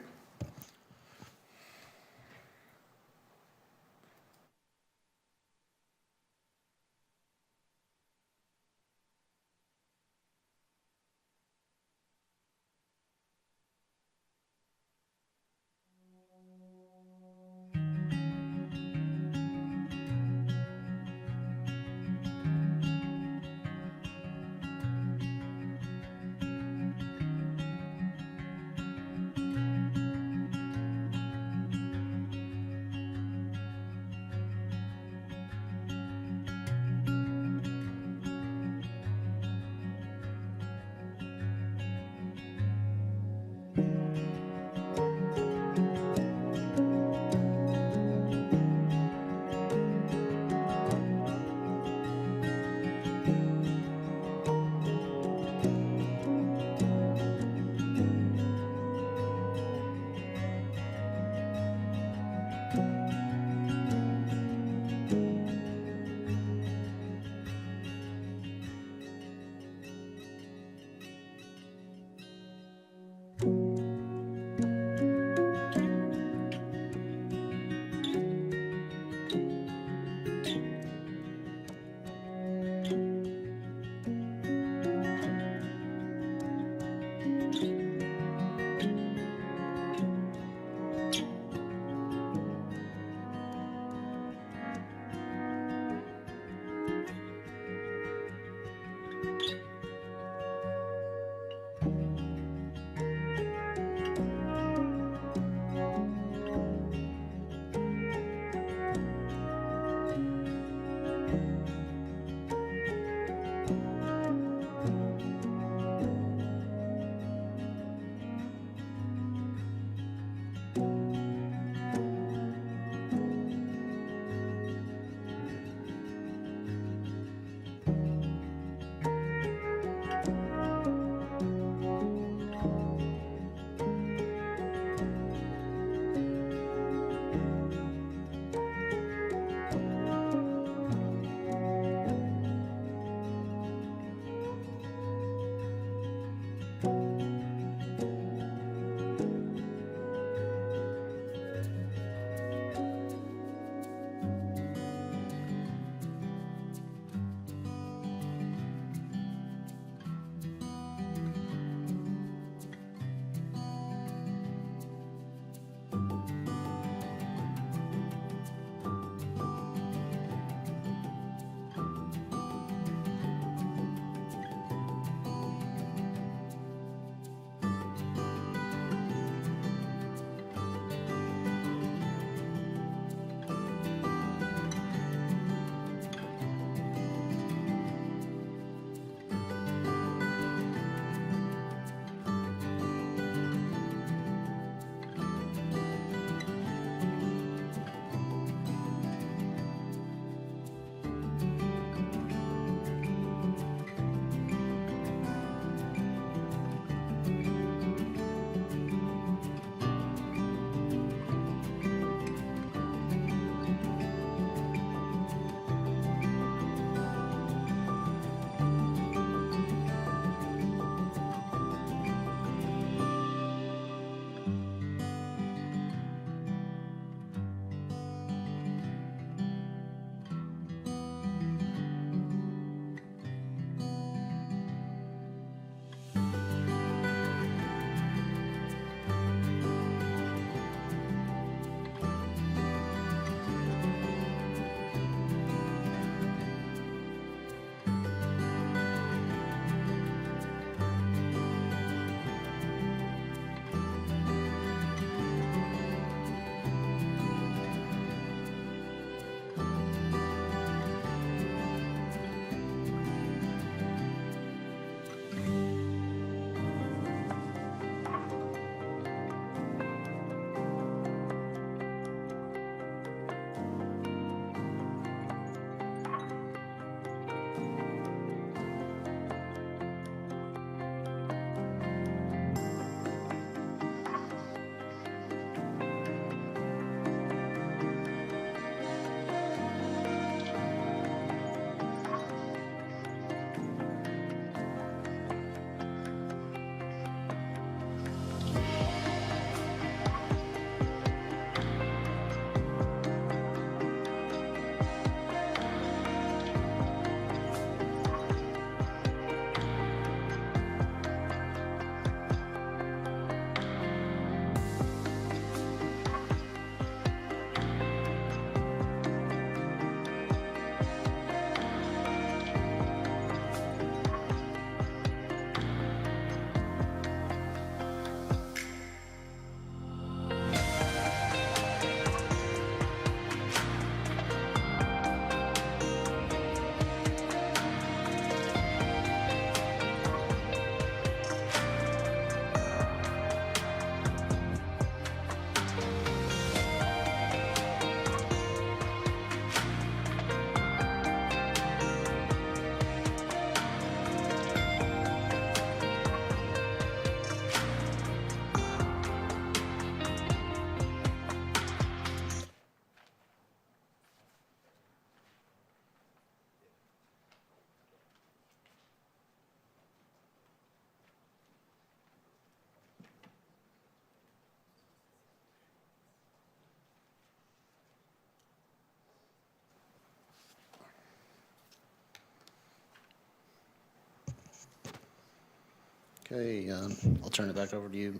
S1: Okay, I'll turn it back over to you,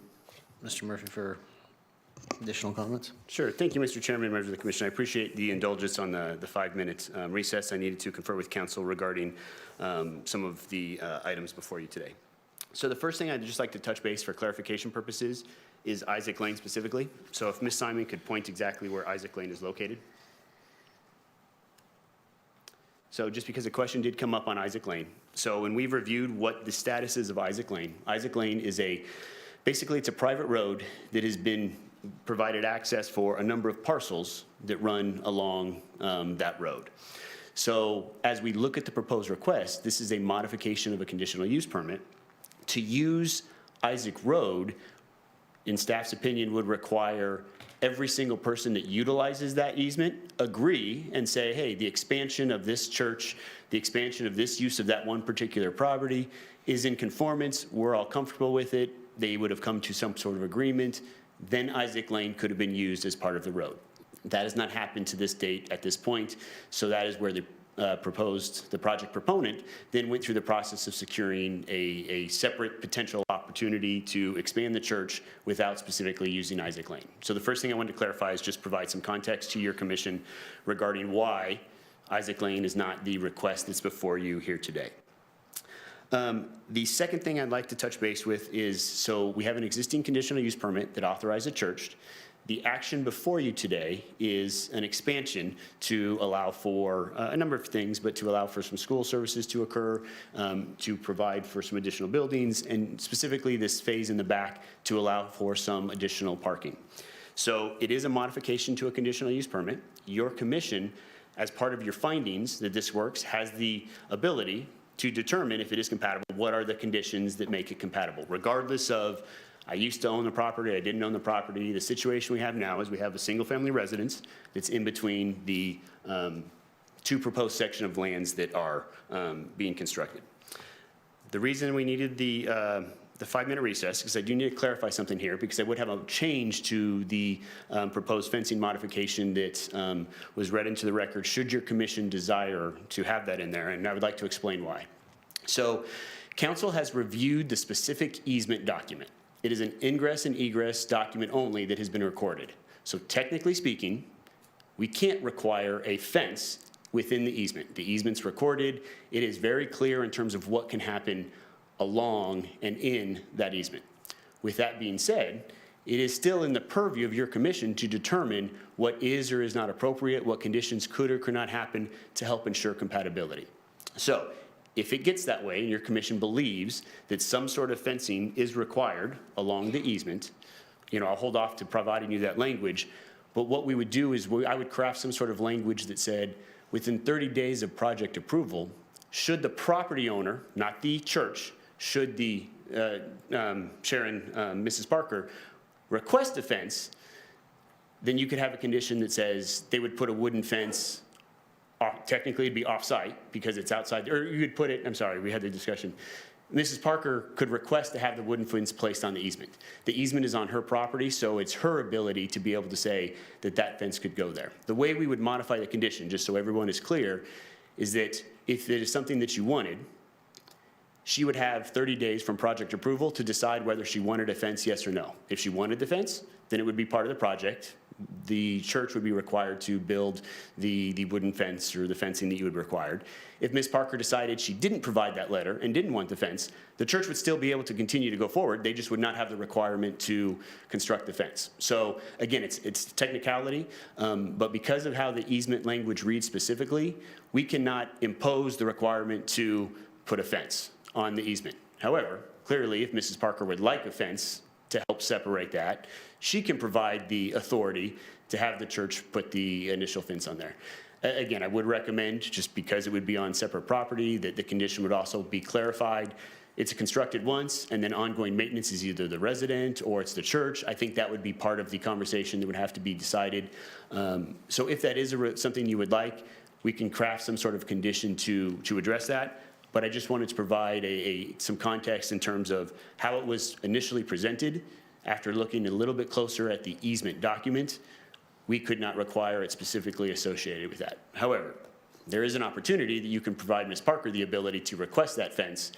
S1: Mr. Murphy, for additional comments.
S6: Sure. Thank you, Mr. Chairman and members of the commission. I appreciate the indulgence on the 5-minute recess. I needed to confer with council regarding some of the items before you today. So the first thing I'd just like to touch base for clarification purposes is Isaac Lane specifically. So if Ms. Simon could point exactly where Isaac Lane is located. So just because a question did come up on Isaac Lane. So when we've reviewed what the status is of Isaac Lane is basically it's a private road that has been provided access for a number of parcels that run along that road. So as we look at the proposed request, this is a modification of a conditional use permit. To use Isaac Road, in staff's opinion, would require every single person that utilizes that easement agree and say, hey, the expansion of this church, the expansion of this use of that one particular property is in conformance, we're all comfortable with it, they would have come to some sort of agreement, then Isaac Lane could have been used as part of the road. That has not happened to this date at this point, so that is where the project proponent then went through the process of securing a separate potential opportunity to expand the church without specifically using Isaac Lane. So the first thing I wanted to clarify is just provide some context to your commission regarding why Isaac Lane is not the request that's before you here today. The second thing I'd like to touch base with is, so we have an existing conditional use permit that authorized a church. The action before you today is an expansion to allow for a number of things, but to allow for some school services to occur, to provide for some additional buildings, and specifically this phase in the back to allow for some additional parking. So it is a modification to a conditional use permit. Your commission, as part of your findings that this works, has the ability to determine if it is compatible, what are the conditions that make it compatible, regardless of I used to own the property, I didn't own the property. The situation we have now is we have a single-family residence that's in between the two proposed section of lands that are being constructed. The reason we needed the 5-minute recess, because I do need to clarify something here, because I would have a change to the proposed fencing modification that was read into the record, should your commission desire to have that in there, and I would like to explain why. So, council has reviewed the specific easement document. It is an ingress and egress document only that has been recorded. So technically speaking, we can't require a fence within the easement. The easement's recorded. It is very clear in terms of what can happen along and in that easement. With that being said, it is still in the purview of your commission to determine what is or is not appropriate, what conditions could or could not happen to help ensure compatibility. So, if it gets that way and your commission believes that some sort of fencing is required along the easement, I'll hold off to providing you that language, but what we would do is I would craft some sort of language that said, within 30 days of project approval, should the property owner, not the church, should the Mrs. Parker, request a fence, then you could have a condition that says they would put a wooden fence. Technically, it'd be off-site because it's outside, or you could put it, I'm sorry, we had the discussion. Mrs. Parker could request to have the wooden fence placed on the easement. The easement is on her property, so it's her ability to be able to say that that fence could go there. The way we would modify the condition, just so everyone is clear, is that if it is something that you wanted, she would have 30 days from project approval to decide whether she wanted a fence, yes or no. If she wanted the fence, then it would be part of the project. The church would be required to build the wooden fence or the fencing that you would required. If Ms. Parker decided she didn't provide that letter and didn't want the fence, the church would still be able to continue to go forward. They just would not have the requirement to construct the fence. So again, it's technicality, but because of how the easement language reads specifically, we cannot impose the requirement to put a fence on the easement. However, clearly, if Mrs. Parker would like a fence to help separate that, she can provide the authority to have the church put the initial fence on there. Again, I would recommend, just because it would be on separate property, that the condition would also be clarified. It's constructed once, and then ongoing maintenance is either the resident or it's the church. I think that would be part of the conversation that would have to be decided. So if that is something you would like, we can craft some sort of condition to address that. But I just wanted to provide some context in terms of how it was initially presented. After looking a little bit closer at the easement document, we could not require it specifically associated with that. However, there is an opportunity that you can provide Ms. Parker the ability to request that fence,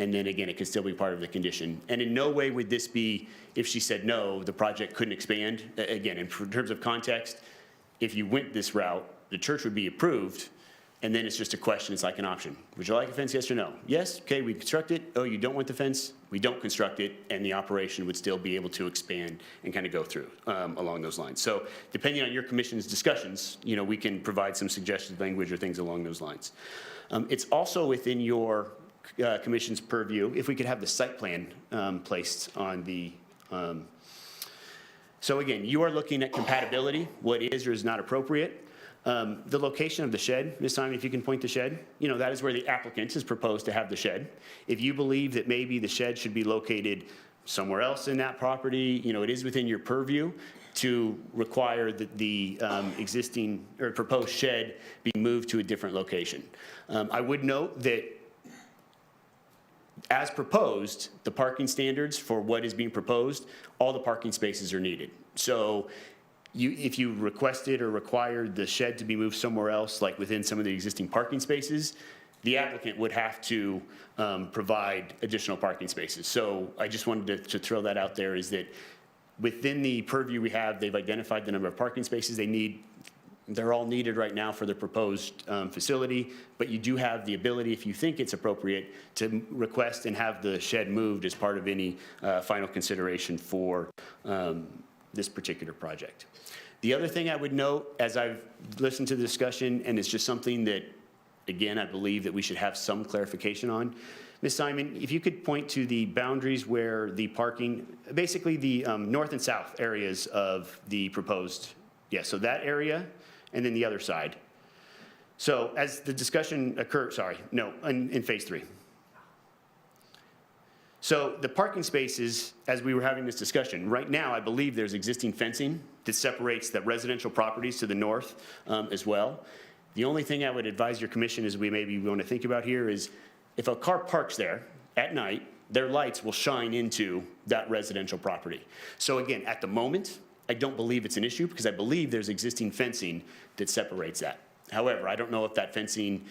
S6: and then again, it could still be part of the condition. And in no way would this be, if she said no, the project couldn't expand. Again, in terms of context, if you went this route, the church would be approved, and then it's just a question, it's like an option. Would you like a fence, yes or no? Yes, okay, we construct it. Oh, you don't want the fence? We don't construct it, and the operation would still be able to expand and kind of go through along those lines. So depending on your commission's discussions, we can provide some suggested language or things along those lines. It's also within your commission's purview, if we could have the site plan placed on the, so again, you are looking at compatibility, what is or is not appropriate. The location of the shed, Ms. Simon, if you can point the shed, that is where the applicant has proposed to have the shed. If you believe that maybe the shed should be located somewhere else in that property, it is within your purview to require that the existing or proposed shed be moved to a different location. I would note that as proposed, the parking standards for what is being proposed, all the parking spaces are needed. So if you requested or required the shed to be moved somewhere else, like within some of the existing parking spaces, the applicant would have to provide additional parking spaces. So I just wanted to throw that out there, is that within the purview we have, they've identified the number of parking spaces they need. They're all needed right now for the proposed facility, but you do have the ability, if you think it's appropriate, to request and have the shed moved as part of any final consideration for this particular project. The other thing I would note, as I've listened to the discussion, and it's just something that, again, I believe that we should have some clarification on. Ms. Simon, if you could point to the boundaries where the parking, basically the north and south areas of the proposed, so that area, and then the other side. So as the discussion occurred, in phase 3. So the parking spaces, as we were having this discussion, right now I believe there's existing fencing that separates the residential properties to the north as well. The only thing I would advise your commission is we want to think about here is if a car parks there at night, their lights will shine into that residential property. So again, at the moment, I don't believe it's an issue because I believe there's existing fencing that separates that. However, I don't know if that fencing,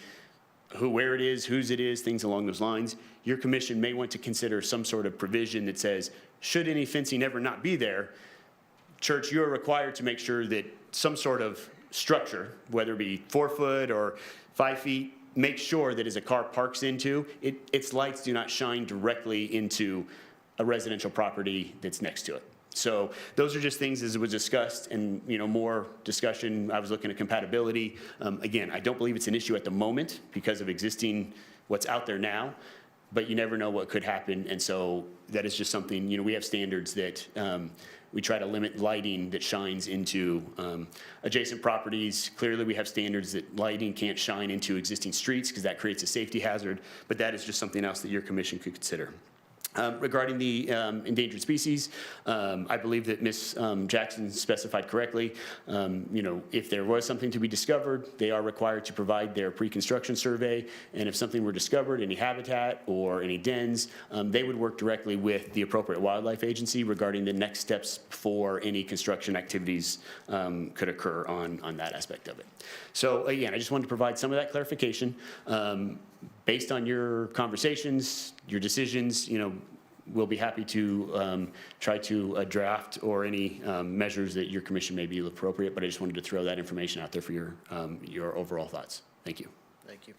S6: where it is, whose it is, things along those lines. Your commission may want to consider some sort of provision that says, should any fencing ever not be there, church, you are required to make sure that some sort of structure, whether it be 4 foot or 5 feet, make sure that as a car parks into, its lights do not shine directly into a residential property that's next to it. So those are just things as it was discussed and, more discussion. I was looking at compatibility. Again, I don't believe it's an issue at the moment because of existing what's out there now, but you never know what could happen. And so that is just something, we have standards that we try to limit lighting that shines into adjacent properties. Clearly, we have standards that lighting can't shine into existing streets because that creates a safety hazard, but that is just something else that your commission could consider. Regarding the endangered species, I believe that Ms. Jackson specified correctly. If there was something to be discovered, they are required to provide their pre-construction survey. And if something were discovered, any habitat or any dens, they would work directly with the appropriate wildlife agency regarding the next steps for any construction activities could occur on that aspect of it. So again, I just wanted to provide some of that clarification. Based on your conversations, your decisions, we'll be happy to try to draft or any measures that your commission may be appropriate, but I just wanted to throw that information out there for your overall thoughts. Thank you.
S1: Thank you.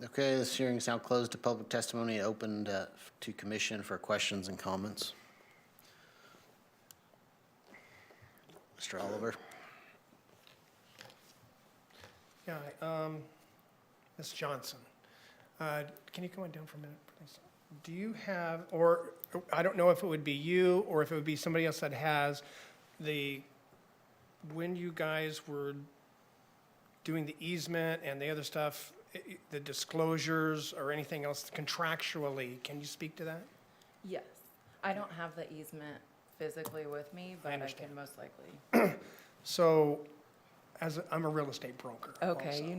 S1: Okay, this hearing is now closed to public testimony and opened to commission for questions and comments. Mr. Oliver.
S21: Yeah, Ms. Johnson, can you come on down for a minute, please? Do you have, or I don't know if it would be you or if it would be somebody else that has when you guys were doing the easement and the other stuff, the disclosures or anything else contractually, can you speak to that?
S15: Yes. I don't have the easement physically with me, but I can most likely.
S21: So, I'm a real estate broker.
S15: Okay,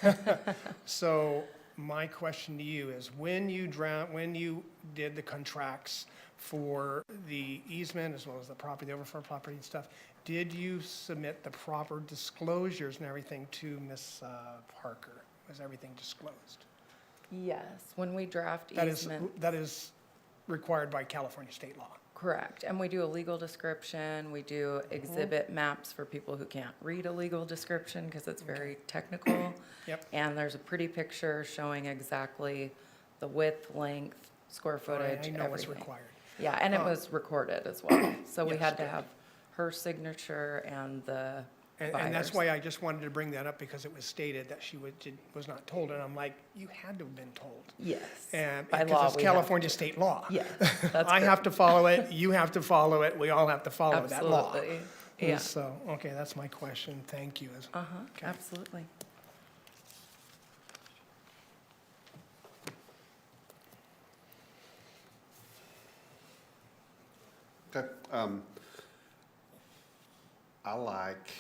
S21: also. So my question to you is, when you did the contracts for the easement as well as the property, the overflow property and stuff, did you submit the proper disclosures and everything to Ms. Parker? was everything disclosed?
S15: Yes, when we draft
S21: That is,
S15: easement.
S21: that is required by California state law.
S15: Correct, and we do a legal description, we do exhibit maps for people who can't read a legal description because it's very technical.
S21: Yep.
S15: And there's a pretty picture showing exactly the width, length, square footage,
S21: I know it's
S15: everything.
S21: required.
S15: Yeah, and it was recorded as well, so we
S21: Yes,
S15: had to
S21: good.
S15: have her signature and the
S21: And that's
S15: buyer's.
S21: why I just wanted to bring that up, because it was stated that she was not told, and I'm like, you had to have been told.
S15: Yes,
S21: And
S15: by
S21: because
S15: law,
S21: it's
S15: we have
S21: California state law.
S15: Yeah, that's
S21: I have
S15: correct.
S21: to follow it, you have to follow it, we all have to follow that law.
S15: Absolutely,
S21: And
S15: yeah.
S21: So, okay, that's my question, thank you. Okay.
S15: Absolutely.
S5: Okay. I like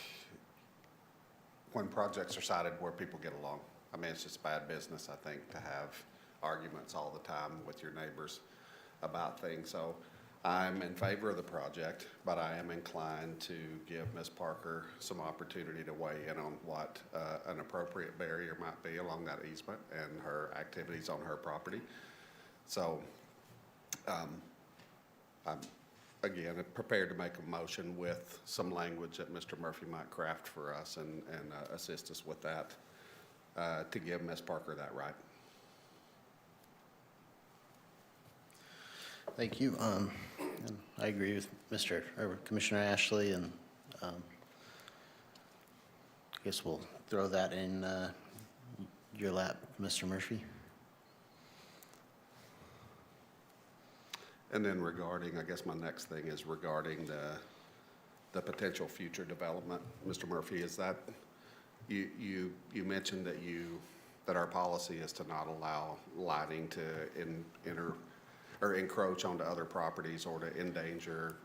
S5: when projects are cited where people get along. I mean, it's just bad business, I think, to have arguments all the time with your neighbors about things. So I'm in favor of the project, but I am inclined to give Ms. Parker some opportunity to weigh in on what an appropriate barrier might be along that easement and her activities on her property. So I'm, again, prepared to make a motion with some language that Mr. Murphy might craft for us and assist us with that to give Ms. Parker that right.
S1: Thank you. And I agree with Commissioner Ashley, and I guess we'll throw that in your lap, Mr. Murphy.
S5: And then regarding, I guess my next thing is regarding the potential future development. Mr. Murphy, is that, you mentioned that our policy is to not allow lighting to enter or encroach onto other properties or to endanger,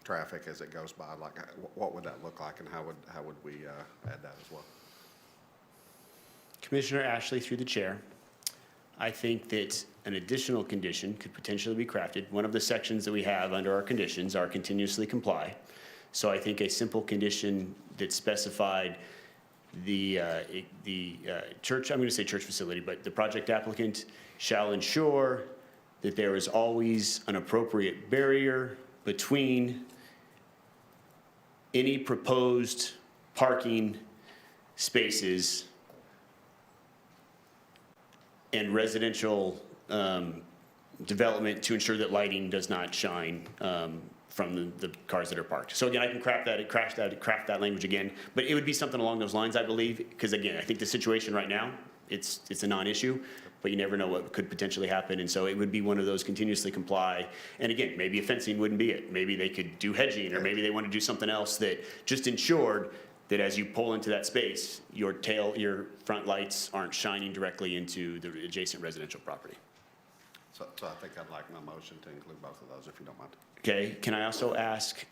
S5: traffic as it goes by. Like, what would that look like, and how would we add that as well?
S6: Commissioner Ashley, through the chair, I think that an additional condition could potentially be crafted. One of the sections that we have under our conditions are continuously comply. So I think a simple condition that specified the church, I'm going to say church facility, but the project applicant shall ensure that there is always an appropriate barrier between any proposed parking spaces and residential development to ensure that lighting does not shine from the cars that are parked. So again, I can craft that language again, but it would be something along those lines, I believe, because again, I think the situation right now, it's a non-issue, but you never know what could potentially happen, and so it would be one of those continuously comply. And again, maybe a fencing wouldn't be it. Maybe they could do hedging, or maybe they want to do something else that just ensured that as you pull into that space, your front lights aren't shining directly into the adjacent residential property.
S5: So I think I'd like my motion to include both of those, if you don't mind.
S6: Okay, can I also ask,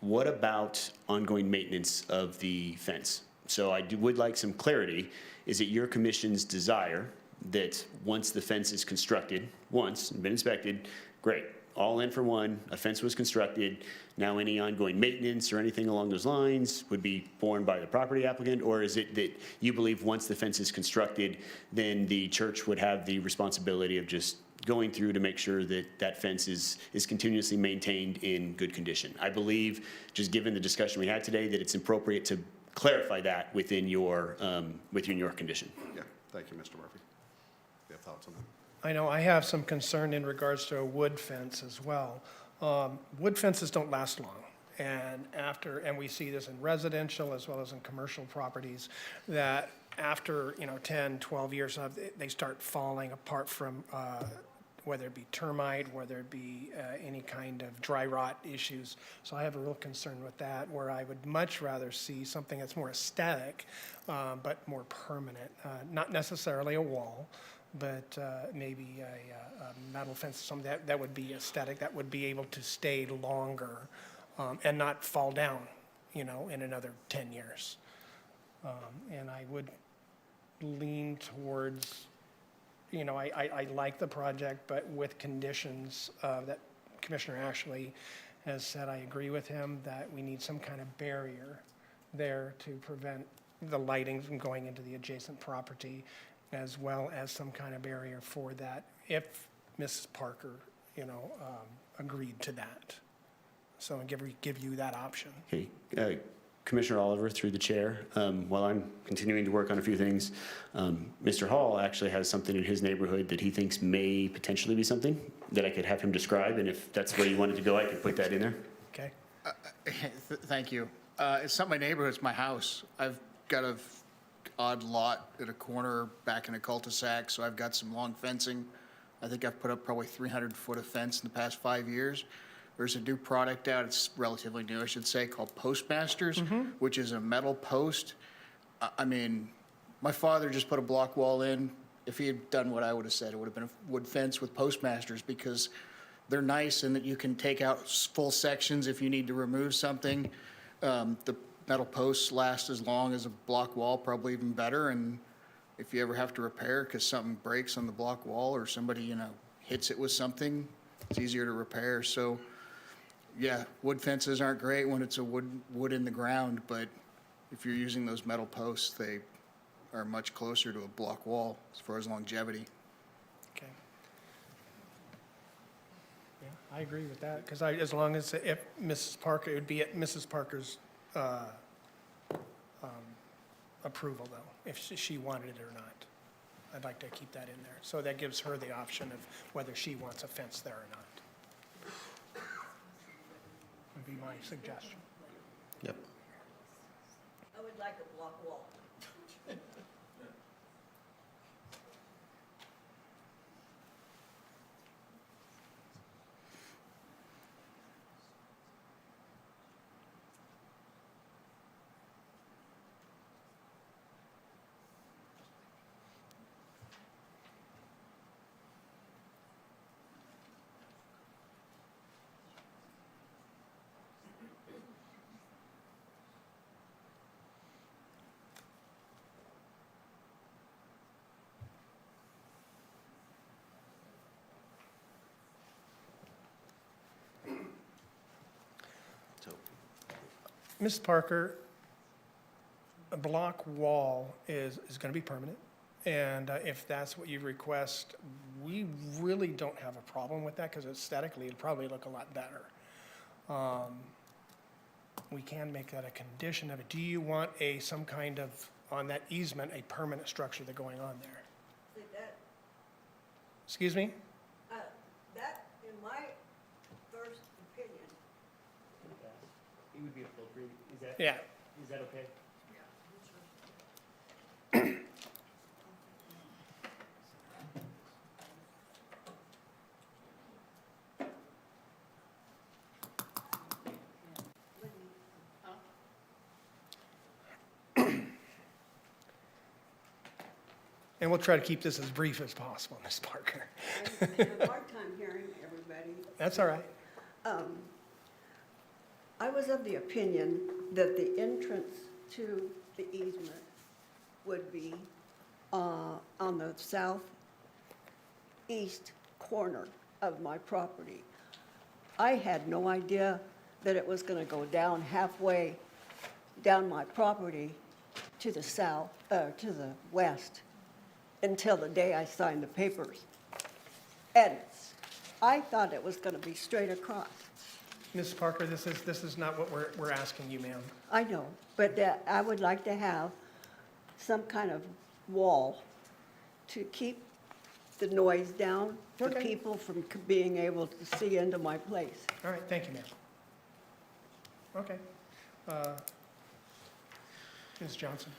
S6: what about ongoing maintenance of the fence? So I would like some clarity. Is it your commission's desire that once the fence is constructed, once, and been inspected, great, all in for one, a fence was constructed, now any ongoing maintenance or anything along those lines would be borne by the property applicant? Or is it that you believe once the fence is constructed, then the church would have the responsibility of just going through to make sure that that fence is continuously maintained in good condition? I believe, just given the discussion we had today, that it's appropriate to clarify that within your condition.
S5: Yeah, thank you, Mr. Murphy. Do you have thoughts on that?
S21: I know I have some concern in regards to a wood fence as well. Wood fences don't last long. And we see this in residential as well as in commercial properties, that after, 10, 12 years, they start falling apart from, whether it be termite, whether it be any kind of dry rot issues. So I have a real concern with that, where I would much rather see something that's more aesthetic, but more permanent. Not necessarily a wall, but maybe a metal fence, something that would be aesthetic, that would be able to stay longer and not fall down, in another 10 years. And I would lean towards, I like the project, but with conditions that Commissioner Ashley has said. I agree with him that we need some kind of barrier there to prevent the lighting from going into the adjacent property, as well as some kind of barrier for that, if Mrs. Parker, agreed to that. So and give you that option.
S6: Okay, Commissioner Oliver, through the chair, while I'm continuing to work on a few things, Mr. Hall actually has something in his neighborhood that he thinks may potentially be something that I could have him describe, and if that's where you wanted to go, I could put that in there.
S21: Okay?
S3: Thank you. It's not my neighborhood, it's my house. I've got a odd lot at a corner back in a cul-de-sac, so I've got some long fencing. I think I've put up probably 300 foot of fence in the past 5 years. There's a new product out, it's relatively new, I should say, called Postmasters, which is a metal post. I mean, my father just put a block wall in. If he had done what I would have said, it would have been a wood fence with Postmasters, because they're nice in that you can take out full sections if you need to remove something. The metal posts last as long as a block wall, probably even better. And if you ever have to repair because something breaks on the block wall or somebody, hits it with something, it's easier to repair. So, yeah, wood fences aren't great when it's a wood in the ground, but if you're using those metal posts, they are much closer to a block wall as far as longevity.
S21: Okay. Yeah, I agree with that, because as long as if Mrs. Parker, it would be at Mrs. Parker's approval, though, if she wanted it or not. I'd like to keep that in there. So that gives her the option of whether she wants a fence there or not. Would be my suggestion.
S1: Yep.
S16: I would like a block wall.
S21: Ms. Parker, a block wall is going to be permanent, and if that's what you request, we really don't have a problem with that, because aesthetically, it'd probably look a lot better. We can make that a condition of it. Do you want some kind of, on that easement, a permanent structure that's going on there? Excuse me?
S16: That, in my first opinion,
S6: It would be appropriate.
S21: Yeah.
S6: Is that okay?
S21: And we'll try to keep this as brief as possible, Ms. Parker.
S16: I have a hard time hearing everybody.
S21: That's all right.
S16: I was of the opinion that the entrance to the easement would be on the southeast corner of my property. I had no idea that it was going to go down halfway down my property to the south, to the west, until the day I signed the papers. And I thought it was going to be straight across.
S21: Ms. Parker, this is not what we're asking you, ma'am.
S16: I know, but I would like to have some kind of wall to keep the noise down, for
S21: Okay.
S16: people from being able to see into my place.
S21: All right, thank you, ma'am. Okay. Ms. Johnson?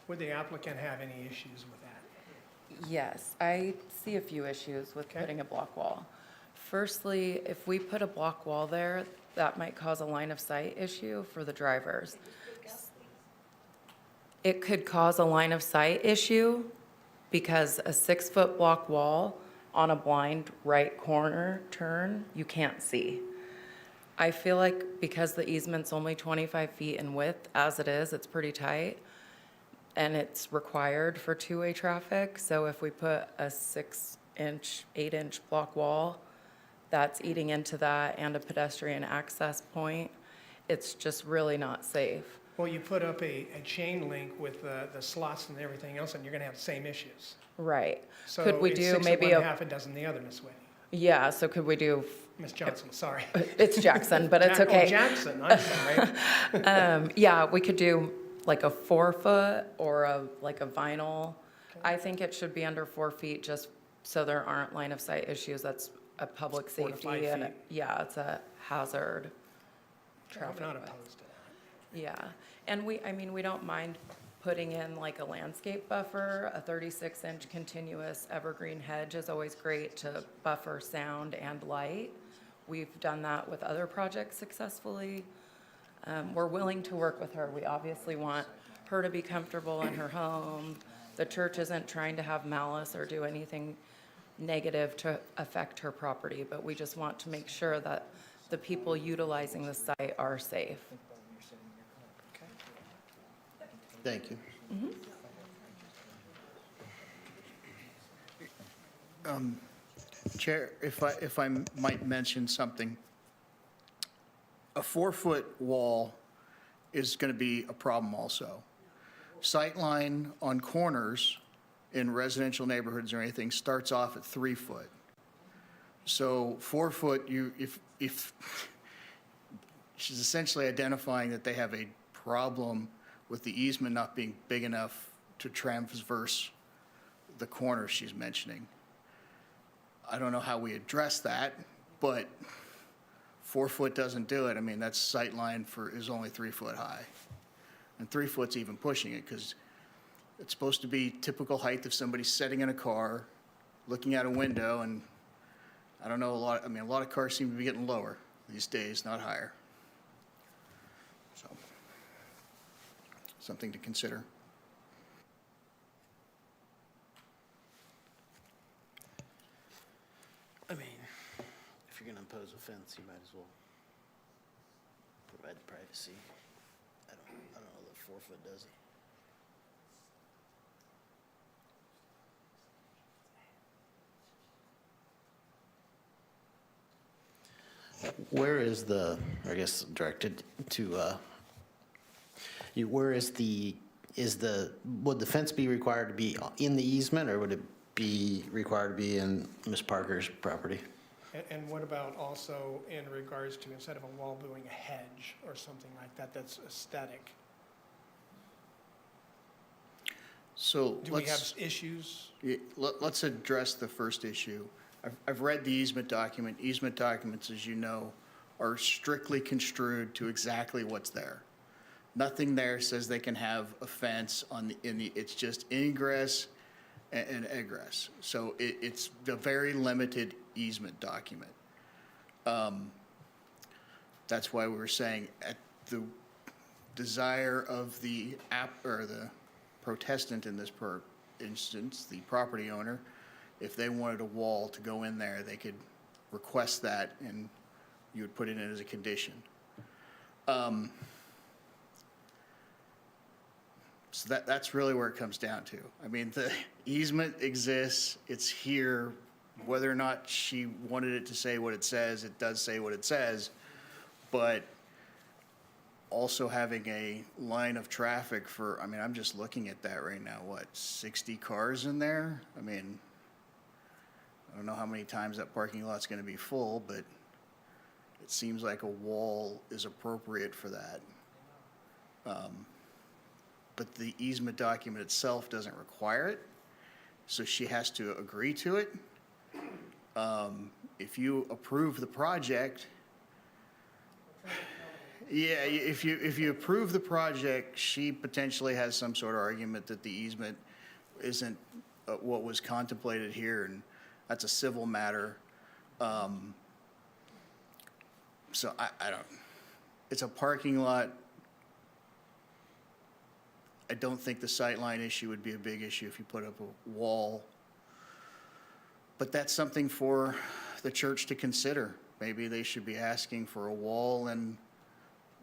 S21: Would the applicant have any issues with that?
S15: Yes, I see a few issues with putting a block wall. Firstly, if we put a block wall there, that might cause a line of sight issue for the drivers. It could cause a line of sight issue because a 6-foot block wall on a blind right corner turn, you can't see. I feel like because the easement's only 25 feet in width, as it is, it's pretty tight, and it's required for two-way traffic. So if we put a 6-inch, 8-inch block wall, that's eating into that and a pedestrian access point. It's just really not safe.
S21: Well, you put up a chain link with the slots and everything else, and you're going to have the same issues.
S15: Right.
S21: So
S15: Could we
S21: it's
S15: do
S21: 6 of
S15: maybe
S21: one,
S15: a,
S21: half a dozen the other, Miss Whitney.
S15: yeah, so could we do,
S21: Miss Johnson, sorry.
S15: it's Jackson, but it's okay.
S21: Oh, Jackson, I'm sorry.
S15: Yeah, we could do like a 4-foot or like a vinyl. I think it should be under 4 feet, just so there aren't line of sight issues. That's a public
S21: 4 to 5
S15: safety and,
S21: feet.
S15: yeah, it's a hazard.
S21: I'm not opposed to that.
S15: Yeah, and we don't mind putting in like a landscape buffer. A 36-inch continuous evergreen hedge is always great to buffer sound and light. We've done that with other projects successfully. We're willing to work with her. We obviously want her to be comfortable in her home. The church isn't trying to have malice or do anything negative to affect her property, but we just want to make sure that the people utilizing the site are safe.
S1: Thank you.
S3: Chair, if I might mention something, a 4-foot wall is going to be a problem also. Sightline on corners in residential neighborhoods or anything starts off at 3 foot. So 4 foot, if she's essentially identifying that they have a problem with the easement not being big enough to traverse the corner she's mentioning. I don't know how we address that, but 4 foot doesn't do it. I mean, that sight line is only 3 foot high. And 3 foot's even pushing it because it's supposed to be typical height of somebody sitting in a car, looking out a window, and I don't know, a lot of cars seem to be getting lower these days, not higher. So, something to consider.
S1: I mean, if you're going to impose a fence, you might as well provide the privacy. I don't know that 4 foot does it. Where is the, I guess directed to, where is would the fence be required to be in the easement, or would it be required to be in Ms. Parker's property?
S21: And what about also in regards to, instead of a wall, doing a hedge or something like that, that's aesthetic?
S3: So
S21: Do we have issues?
S3: let's address the first issue. I've read the easement document. Easement documents, as you know, are strictly construed to exactly what's there. Nothing there says they can have a fence it's just ingress and egress. So it's a very limited easement document. That's why we were saying at the desire of the protestant in this instance, the property owner, if they wanted a wall to go in there, they could request that and you would put it in as a condition. So that's really where it comes down to. I mean, the easement exists, it's here. Whether or not she wanted it to say what it says, it does say what it says. But also having a line of traffic I'm just looking at that right now, 60 cars in there? I mean, I don't know how many times that parking lot's gonna be full, but it seems like a wall is appropriate for that. But the easement document itself doesn't require it, so she has to agree to it. If you approve the project, yeah, if you approve the project, she potentially has some sort of argument that the easement isn't what was contemplated here, and that's a civil matter. So I don't, it's a parking lot. I don't think the sightline issue would be a big issue if you put up a wall. But that's something for the church to consider. Maybe they should be asking for a wall and,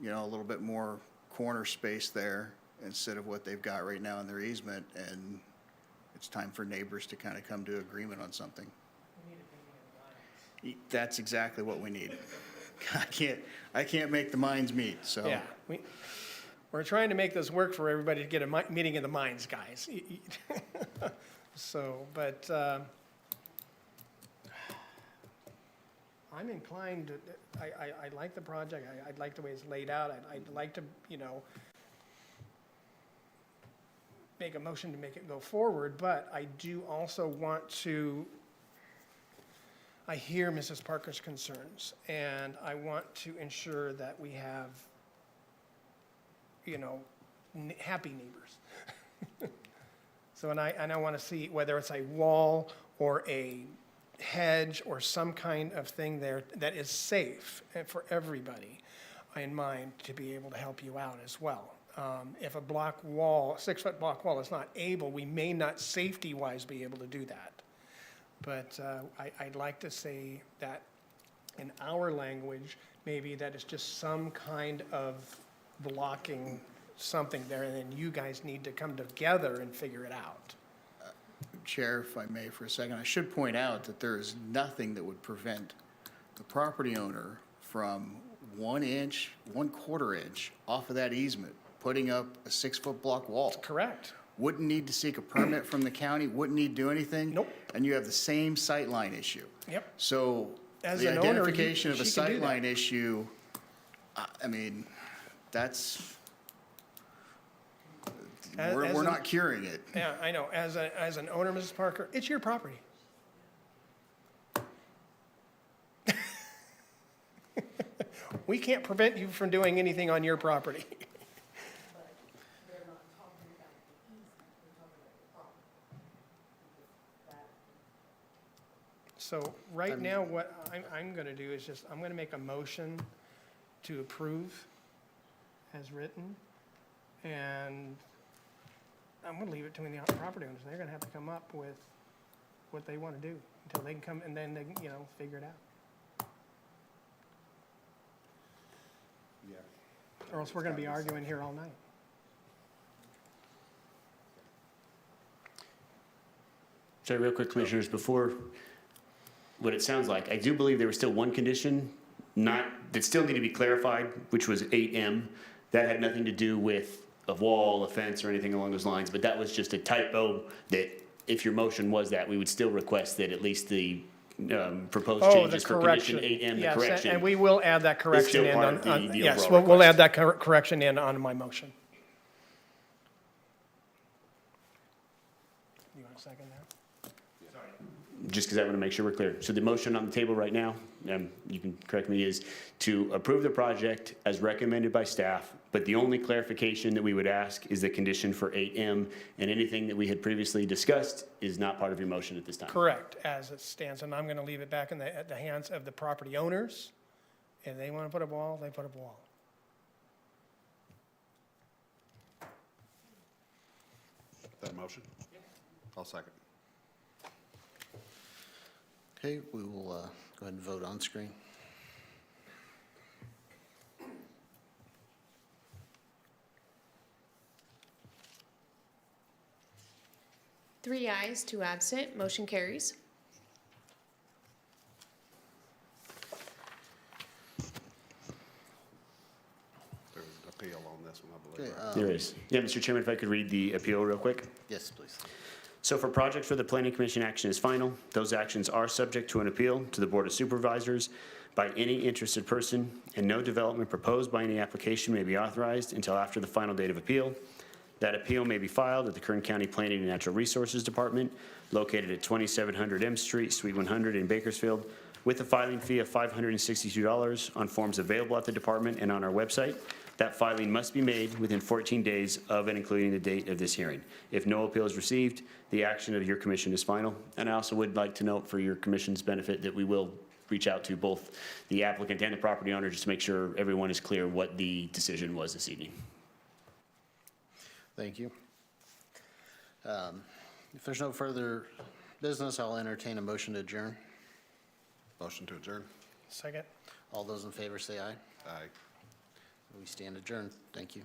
S3: a little bit more corner space there instead of what they've got right now in their easement. And it's time for neighbors to kind of come to agreement on something. That's exactly what we need. I can't make the minds meet, so.
S21: Yeah, we're trying to make this work for everybody to get a meeting of the minds, guys. So, but I'm inclined, I like the project, I like the way it's laid out, I'd like to, make a motion to make it go forward, but I do also want to, I hear Mrs. Parker's concerns, and I want to ensure that we have, happy neighbors. So, and I want to see whether it's a wall or a hedge or some kind of thing there that is safe for everybody in mind to be able to help you out as well. If a block wall, 6-foot block wall is not able, we may not safety-wise be able to do that. But I'd like to say that in our language, maybe that is just some kind of blocking something there, and then you guys need to come together and figure it out.
S3: Chair, if I may for a second, I should point out that there is nothing that would prevent the property owner from 1 inch, 1/4 inch off of that easement, putting up a 6-foot block wall.
S21: Correct.
S3: Wouldn't need to seek a permit from the county, wouldn't need to do anything.
S21: Nope.
S3: And you have the same sightline issue.
S21: Yep.
S3: So
S21: As
S3: the
S21: an owner,
S3: identification of a
S21: she can do that.
S3: sightline issue, I mean, that's,
S21: As
S3: we're
S21: an-
S3: not curing it.
S21: Yeah, I know. As an owner, Mrs. Parker, it's your property. We can't prevent you from doing anything on your property. So right now, what I'm going to do is just, I'm going to make a motion to approve as written. And I'm going to leave it between the property owners. They're going to have to come up with what they want to do until they can come, and then they can, figure it out.
S5: Yeah.
S21: Or else we're going to be arguing here all night.
S6: Sorry, real quick, Commissioners, before, what it sounds like, I do believe there was still one condition that still needed to be clarified, which was 8M. That had nothing to do with a wall, a fence, or anything along those lines, but that was just a typo that if your motion was that, we would still request that at least the proposed changes for condition 8M, the
S21: Yes,
S6: correction.
S21: and we will add that correction
S6: still
S21: in
S6: part
S21: on,
S6: of the
S21: yes,
S6: overall
S21: we'll add
S6: request.
S21: that correction in on my motion. You want a second there?
S6: Just because I want to make sure we're clear. So the motion on the table right now, you can correct me, is to approve the project as recommended by staff, but the only clarification that we would ask is the condition for 8M, and anything that we had previously discussed is not part of your motion at this time.
S21: Correct, as it stands, and I'm going to leave it back at the hands of the property owners. If they want to put a wall, they put a wall.
S5: That motion? I'll second.
S1: Okay, we will go ahead and vote on screen.
S2: Three ayes, 2 absent, motion carries.
S5: There's an appeal on this one, I believe.
S1: Okay,
S5: right?
S6: There is. Yeah, Mr. Chairman, if I could read the appeal real quick.
S1: Yes, please.
S6: So for projects where the Planning Commission action is final, those actions are subject to an appeal to the Board of Supervisors by any interested person, and no development proposed by any application may be authorized until after the final date of appeal. That appeal may be filed at the Kern County Planning and Natural Resources Department, located at 2700 M Street, Suite 100 in Bakersfield, with a filing fee of $562 on forms available at the department and on our website. That filing must be made within 14 days of and including the date of this hearing. If no appeal is received, the action of your commission is final. And I also would like to note for your commission's benefit that we will reach out to both the applicant and the property owner just to make sure everyone is clear what the decision was this evening.
S1: Thank you. If there's no further business, I'll entertain a motion to adjourn.
S5: Motion to adjourn.
S21: Second.
S1: All those in favor say aye.
S5: Aye.
S1: We stand adjourned. Thank you.